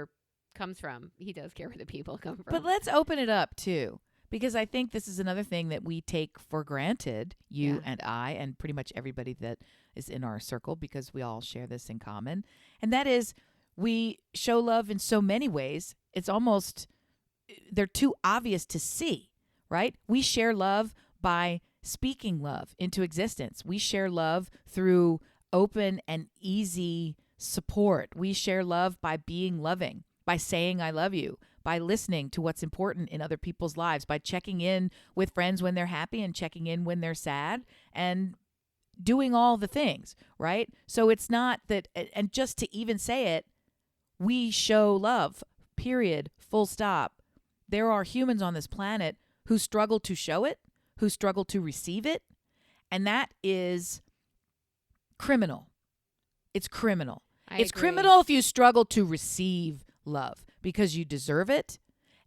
comes from. He does care where the people come from. But let's open it up too, because I think this is another thing that we take for granted, you and I, and pretty much everybody that is in our circle, because we all share this in common. And that is, we show love in so many ways. It's almost, they're too obvious to see, right? We share love by speaking love into existence. We share love through open and easy support. We share love by being loving, by saying I love you, by listening to what's important in other people's lives, by checking in with friends when they're happy and checking in when they're sad, and doing all the things, right? So it's not that, and just to even say it, we show love, period, full stop. There are humans on this planet who struggle to show it, who struggle to receive it, and that is criminal. It's criminal. It's criminal if you struggle to receive love, because you deserve it,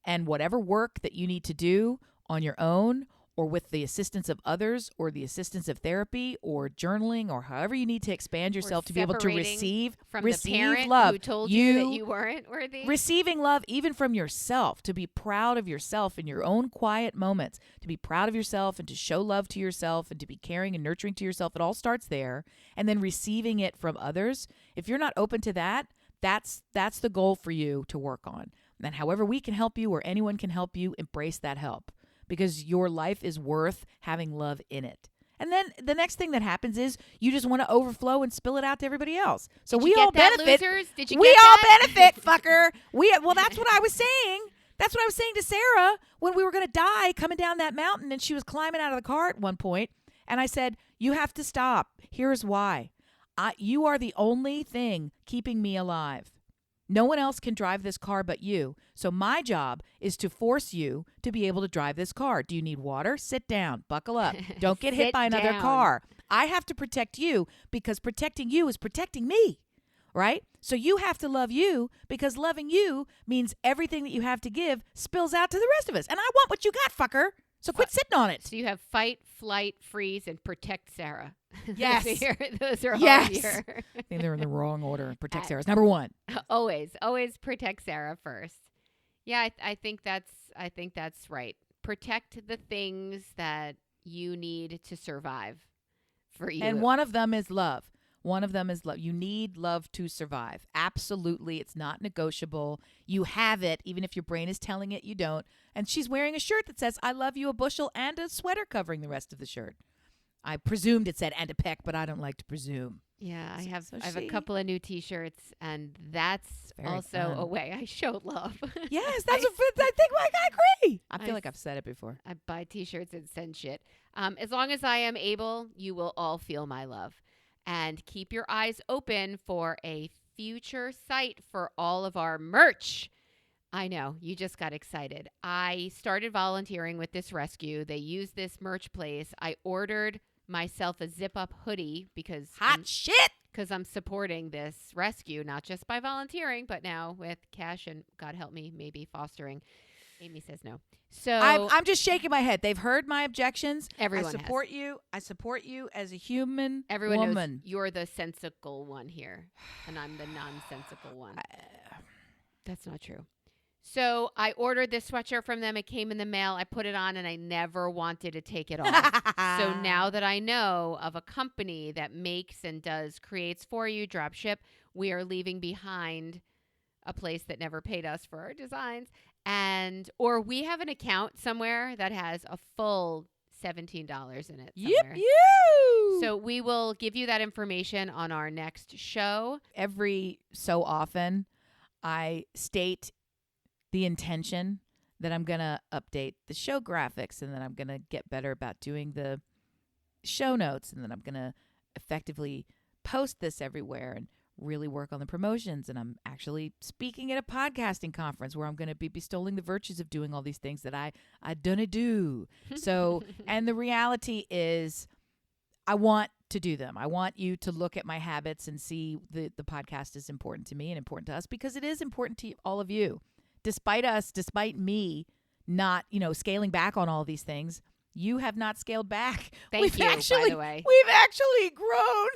and whatever work that you need to do on your own or with the assistance of others or the assistance of therapy or journaling or however you need to expand yourself to be able to receive the parent love. Who told you that you weren't worthy. Receiving love even from yourself, to be proud of yourself in your own quiet moments, to be proud of yourself and to show love to yourself and to be caring and nurturing to yourself. It all starts there. And then receiving it from others. If you're not open to that, that's the goal for you to work on. And however we can help you or anyone can help you, embrace that help, because your life is worth having love in it. And then the next thing that happens is you just want to overflow and spill it out to everybody else. So we all benefit. Losers? Did you we get all that? benefit, fucker. Well, that's what I was saying. That's what I was saying to Sarah when we were going to die coming down that mountain, and she was climbing out of the car at one point. And I said, you have to stop. Here's why. You are the only thing keeping me alive. No one else can drive this car but you. So my job is to force you to be able to drive this car. Do you need water? Sit down. Buckle up. Don't get hit by another car. I have to protect you because protecting you is protecting me, right? So you have to love you, because loving you means everything that you have to give spills out to the rest of us. And I want what you got, fucker. So quit sitting on it. So you have fight, flight, freeze, and protect Sarah. Yes. Those are all Yes. here. I think they're in the wrong order. Protect Sarah's number one. Always protect Sarah first. Yeah, I think that's right. Protect the things that you need to survive for you. And one of them is love. One of them is love. You need love to survive. Absolutely. It's not negotiable. You have it, even if your brain is telling it you don't. And she's wearing a shirt that says, I love you, a bushel, and a sweater covering the rest of the shirt. I presumed it said, and a peck, but I don't like to presume. Yeah, I have So I have a she- couple of new T-shirts, and that's Very also fun. a way I show love. Yes, that's I think I agree. I I feel like I've said it before. I buy T-shirts and send shit. As long as I am able, you will all feel my love. And keep your eyes open for a future site for all of our merch. I know, you just got excited. I started volunteering with this rescue. They use this merch place. I ordered myself a zip-up hoodie because Hot shit. I'm supporting this rescue, not just by volunteering, but now with cash and, God help me, maybe fostering. Amy says no. So I'm just shaking my head. They've heard my objections. Everyone I has. support you. I support you as a human everyone woman. knows you're the sensical one here, and I'm the nonsensical one. That's not true. So I ordered this sweatshirt from them. It came in the mail. I put it on, and I never wanted to take it off. So now that I know of a company that makes and creates for you, drop ship, we are leaving behind a place that never paid us for our designs. Or we have an account somewhere that has a full $17 in it. Somewhere. you. So we will give you that information on our next show. Every so often, I state the intention that I'm going to update the show graphics, and that I'm going to get better about doing the show notes, and then I'm going to effectively post this everywhere and really work on the promotions. And I'm actually speaking at a podcasting conference where I'm going to be bestowing the virtues of doing all these things that I don't do. So, and the reality is, I want to do them. I want you to look at my habits and see the podcast is important to me and important to us, because it is important to all of you. Despite me not, scaling back on all these things, you have not scaled back. Thank you, by the way. We've actually grown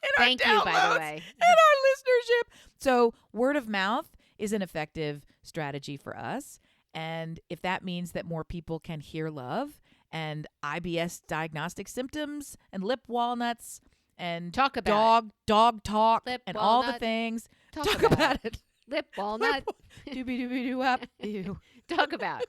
in Thank our you, by the downloads way. and our listenership. So word of mouth is an effective strategy for us. And if that means that more people can hear love and IBS diagnostic symptoms and lip walnuts and Talk about dog talk Lip and all the walnut. things, Talk about it. Lip walnut. Doobie doobie doo up. Ew. Talk about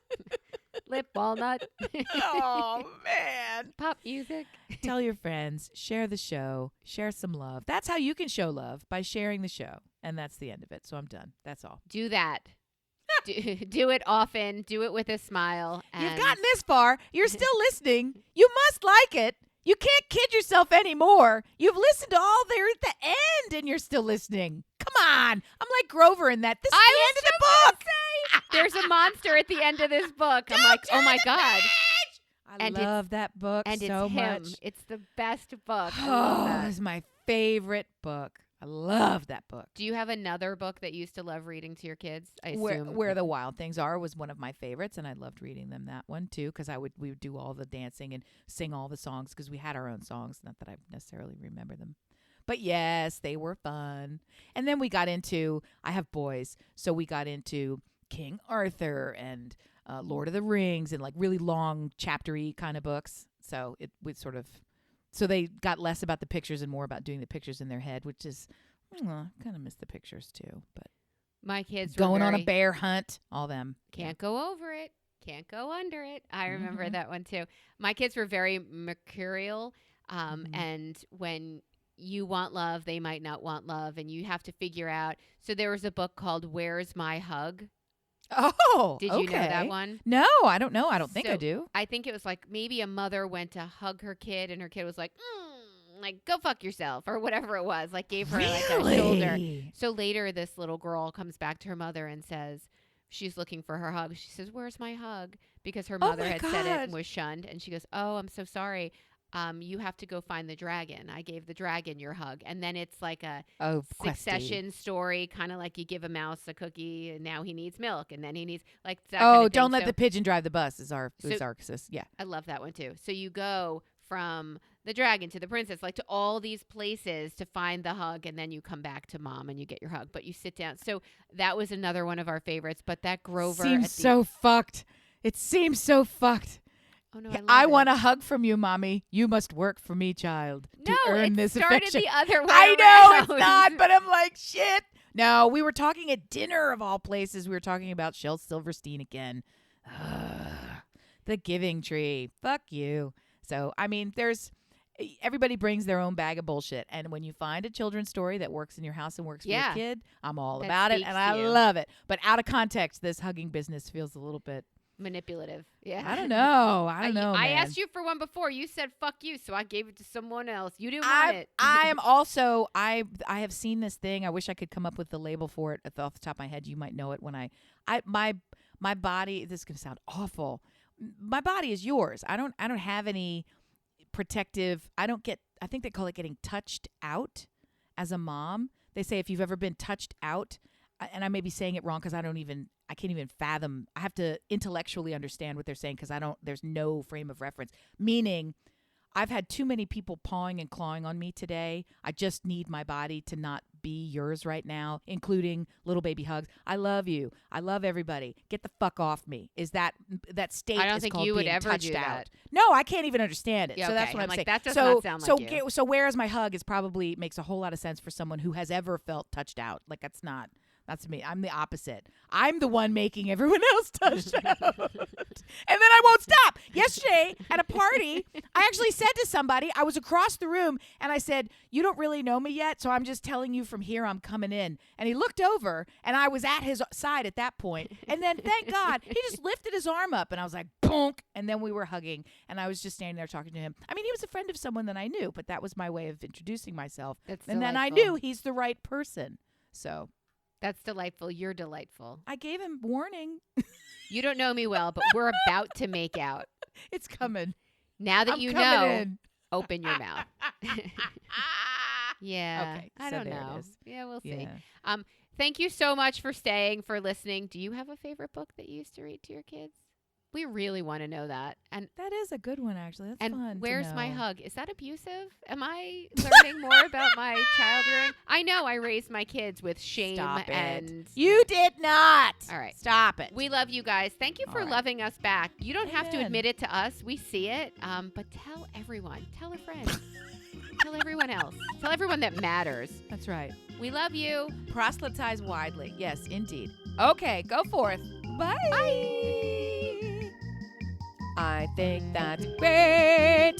lip walnut. Oh man. Pop music. Tell your friends, share the show, share some love. That's how you can show love, by sharing the show. And that's the end of it. So I'm done. That's all. Do that. Do it often. Do it with a smile. You've And gotten this far. You're still listening. You must like it. You can't kid yourself anymore. You've listened to all there at the end and you're still listening. Come on. I'm like Grover in that. This is the end of the book. there's a monster at the end of this book. I'm like, oh my God. I And love that book And so it's him. much. It's the best book. I love Oh, that. it's my favorite book. I love that book. Do you have another book that you used to love reading to your kids? I assume. Where the Wild Things Are was one of my favorites, and I loved reading them that one too, because we would do all the dancing and sing all the songs, because we had our own songs. Not that I necessarily remember them, but yes, they were fun. And then we got into, I have boys, so we got into King Arthur and Lord of the Rings and like really long chaptery kind of books. So it would sort of. So they got less about the pictures and more about doing the pictures in their head, which is, kind of miss the pictures too. But My kids were going on a very- bear hunt, all them. Can't go over it. Can't go under it. I remember Mhm. that one too. My kids were very mercurial. Mhm. And when you want love, they might not want love. And you have to figure out. So there was a book called Where's My Hug? Oh, Did you know that one? No, I don't know. I don't think I So, do. I think it was like maybe a mother went to hug her kid and her kid was like, like, go fuck yourself or whatever it was. Like gave her like a shoulder. So later this little girl comes back to her mother and says, she's looking for her hug. She says, where's my hug? Because her Oh mother my had said it God. and was shunned. And she goes, oh, I'm so sorry. you have to go find the dragon. I gave the dragon your hug. And then it's like a questy. succession story, kind of like you give a mouse a cookie and now he needs milk and then he needs like that kind of thing. Don't let So the pigeon drive the bus is our yeah. I love that one too. So you go from the dragon to the princess, like to all these places to find the hug, and then you come back to mom and you get your hug, but you sit down. So that was another one of our favorites, but that Grover seems so fucked. It seems so fucked. Oh no, I want a hug from you, mommy. You must work for me, child, to earn this started affection. the other way I know around. it's not, but I'm like, shit. No, we were talking at dinner of all places. We were talking about Shel Silverstein again. The Giving Tree. Fuck you. So, I mean, everybody brings their own bag of bullshit. And when you find a children's story that works in your house and works for your kid, I'm all That about it. speaks And to I you. love it. But out of context, this hugging business feels a little bit, Manipulative. Yeah. I don't know. I don't know, I man. asked you for one before. You said fuck you, so I gave it to someone else. You didn't want it. I am also I have seen this thing. I wish I could come up with the label for it off the top of my head. You might know it when my body, this is going to sound awful. My body is yours. I don't have any protective. I think they call it getting touched out as a mom. They say if you've ever been touched out, and I may be saying it wrong because I can't even fathom. I have to intellectually understand what they're saying because there's no frame of reference. Meaning, I've had too many people pawing and clawing on me today. I just need my body to not be yours right now, including little baby hugs. I love you. I love everybody. Get the fuck off me. Is that state? I don't is think called you would being ever touched do out. that. No, I can't even understand it. Yeah, so that's okay. what I'm I'm like, saying. that does not sound like you. So where is my hug? Is probably makes a whole lot of sense for someone who has ever felt touched out. Like that's me. I'm the opposite. I'm the one making everyone else touched out. And then I won't stop. Yesterday at a party, I actually said to somebody, I was across the room, and I said, you don't really know me yet, so I'm just telling you from here I'm coming in. And he looked over, and I was at his side at that point. And then, thank God, he just lifted his arm up, and I was like, bonk. And then we were hugging, and I was just standing there talking to him. I mean, he was a friend of someone that I knew, but that was my way of introducing myself. That's and then I delightful. knew he's the right person. So That's delightful. You're delightful. I gave him warning. You don't know me well, but we're about to make out. It's coming. Now that I'm you coming know, in. open your mouth. Yeah. Okay, I so don't there it know. is. Yeah, we'll see. Yeah. Thank you so much for staying, for listening. Do you have a favorite book that you used to read to your kids? We really want to know that. And That is a good one, actually. That's and fun. where's to my know. hug? Is that abusive? Am I learning more about my child rearing? I know I raised my kids with shame Stop it. and You did not. All right. Stop it. we love you guys. Thank you for All right. loving us back. You don't have to Amen. admit it to us. We see it. But tell everyone. Tell a friend. Tell everyone else. Tell everyone that matters. That's right. We love you. Proselytize widely. Yes, indeed. Okay, go forth. Bye. Bye. I think that's great.